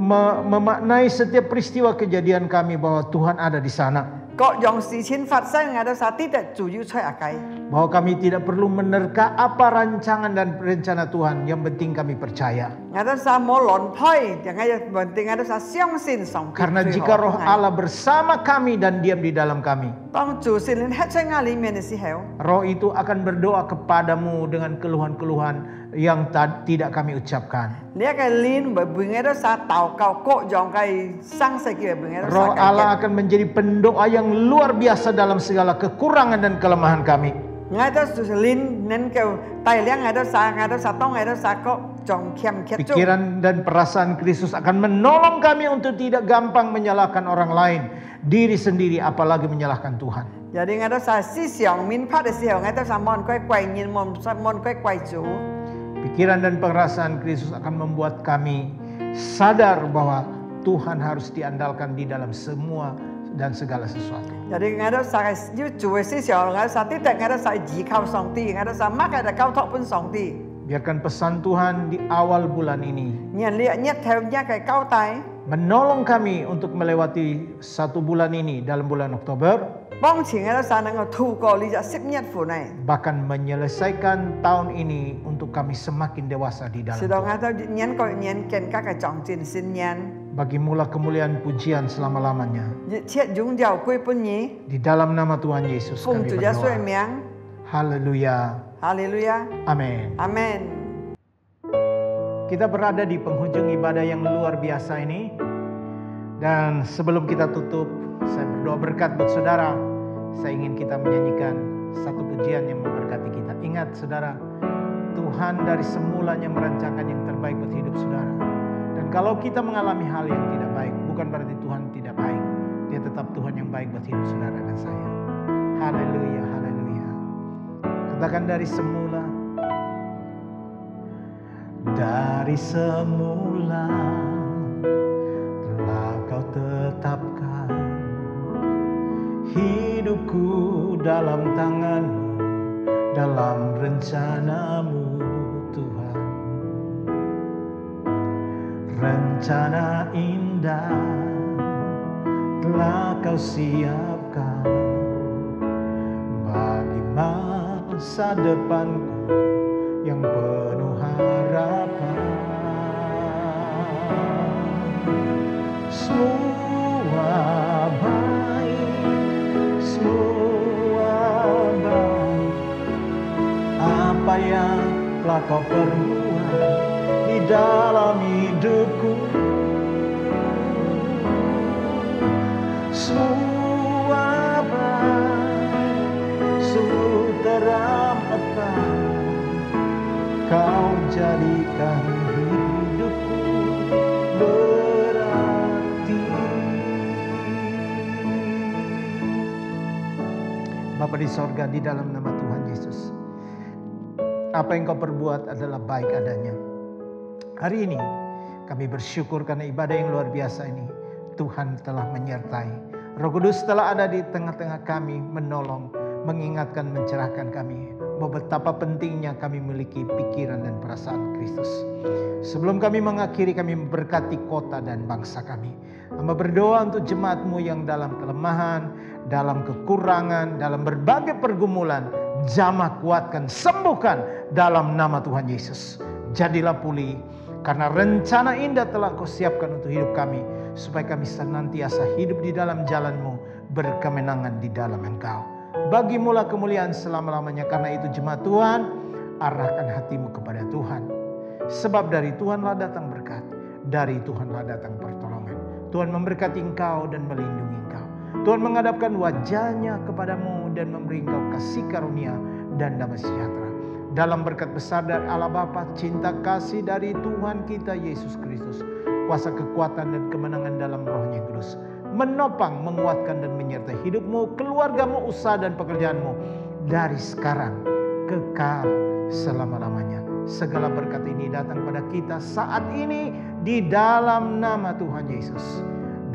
S5: memaknai setiap peristiwa kejadian kami bahwa Tuhan ada di sana,
S2: Có dòng sự chiến phát sinh ngay đó sa tí tật chủ yếu chơi à cái.
S5: bahwa kami tidak perlu menerka apa rancangan dan rencana Tuhan, yang penting kami percaya.
S2: Ngay đó sa mô lon phơi, yang ngay vấn đề ngay đó sa xiong xin song.
S5: Karena jika Roh Allah bersama kami dan diam di dalam kami,
S2: Tong chủ xin linh hết chơi ngay lý miền si heo.
S5: Roh itu akan berdoa kepadamu dengan keluhan-keluhan yang tidak kami ucapkan.
S2: Lia cái linh bởi vì ngay đó sa tàu cầu cộ dòng cái sang sai kia bởi ngay đó
S5: Roh
S2: sa cái.
S5: Allah akan menjadi pendoa yang luar biasa dalam segala kekurangan dan kelemahan kami.
S2: Ngay đó chủ linh nên kêu tài liang ngay đó sa tông ngay đó sa có dòng kem kết chung.
S5: Pikiran dan perasaan Kristus akan menolong kami untuk tidak gampang menyalahkan orang lain, diri sendiri, apalagi menyalahkan Tuhan.
S2: Jadi ngay đó sa si xiong min phát si heo ngay đó sa mon quay nhìn mon quay chủ.
S5: Pikiran dan perasaan Kristus akan membuat kami sadar bahwa Tuhan harus diandalkan di dalam semua dan segala sesuatu.
S2: Jadi ngay đó sa cái như chủ si xiong ngay đó sa tí tật ngay đó sa chỉ khao song ti ngay đó sa mắc ngay đó cao thọ pun song ti.
S5: Biarkan pesan Tuhan di awal bulan ini
S2: Nhận liệt nhất theo nhá cái cao tay.
S5: menolong kami untuk melewati satu bulan ini dalam bulan Oktober,
S2: Bong chỉ ngay đó sa năng thu có lý giải xếp nhất phủ này.
S5: bahkan menyelesaikan tahun ini untuk kami semakin dewasa di dalam
S2: Sự đó
S5: Tuhan.
S2: ngay đó nhắn coi nhắn kèn các cái trọng trình xin nhắn.
S5: Bagimulah kemuliaan pujian selama-lamanya.
S2: Chiết dũng giàu quê pun nhí.
S5: Di dalam nama Tuhan Yesus
S2: Phùng
S5: kami
S2: Chủ Giêsu
S5: berdoa.
S2: miếng.
S5: Haleluya.
S2: Haleluya.
S5: Amin.
S2: Amen.
S5: Kita berada di penghujung ibadah yang luar biasa ini. Dan sebelum kita tutup, saya berdoa berkat buat saudara. Saya ingin kita menyanyikan satu pujian yang memberkati kita. Ingat saudara, Tuhan dari semulanya merancangkan yang terbaik buat hidup saudara. Dan kalau kita mengalami hal yang tidak baik, bukan berarti Tuhan tidak baik. Dia tetap Tuhan yang baik buat hidup saudara dan saya. Haleluya, haleluya. Katakan dari semula. Dari semula telah Kau tetapkan hidupku dalam tangan-Mu, dalam rencana-Mu Tuhan. Rencana indah telah Kau siapkan bagi masa depanku yang penuh harapan. Semua baik, semua baik. Apa yang telah Kau perbuat di dalam hidupku, semua baik, sungguh teramat baik. Kau jadikan hidupku berarti. Bapa di sorga, di dalam nama Tuhan Yesus, apa yang Kau perbuat adalah baik adanya. Hari ini kami bersyukur karena ibadah yang luar biasa ini Tuhan telah menyertai. Roh Kudus telah ada di tengah-tengah kami, menolong, mengingatkan, mencerahkan kami bahwa betapa pentingnya kami memiliki pikiran dan perasaan Kristus. Sebelum kami mengakhiri, kami memberkati kota dan bangsa kami. Hamba berdoa untuk jemaat-Mu yang dalam kelemahan, dalam kekurangan, dalam berbagai pergumulan. Jamah, kuatkan, sembuhkan dalam nama Tuhan Yesus. Jadilah pulih, karena rencana indah telah Kau siapkan untuk hidup kami, supaya kami senantiasa hidup di dalam jalan-Mu, berkemenangan di dalam Engkau. Bagimulah kemuliaan selama-lamanya. Karena itu jemaat Tuhan, arahkan hatimu kepada Tuhan. Sebab dari Tuhanlah datang berkat, dari Tuhanlah datang pertolongan. Tuhan memberkati engkau dan melindungi engkau. Tuhan menghadapkan wajahnya kepadamu dan memberi engkau kasih karunia dan damai sejahtera. Dalam berkat besar dari Allah Bapa, cinta kasih dari Tuhan kita Yesus Kristus, kuasa kekuatan dan kemenangan dalam Roh-Nya Kudus, menopang, menguatkan dan menyertai hidupmu, keluargamu, usaha dan pekerjaanmu dari sekarang kekal selama-lamanya. Segala berkat ini datang pada kita saat ini di dalam nama Tuhan Yesus.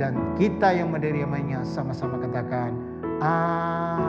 S5: Dan kita yang menerimanya sama-sama katakan amin.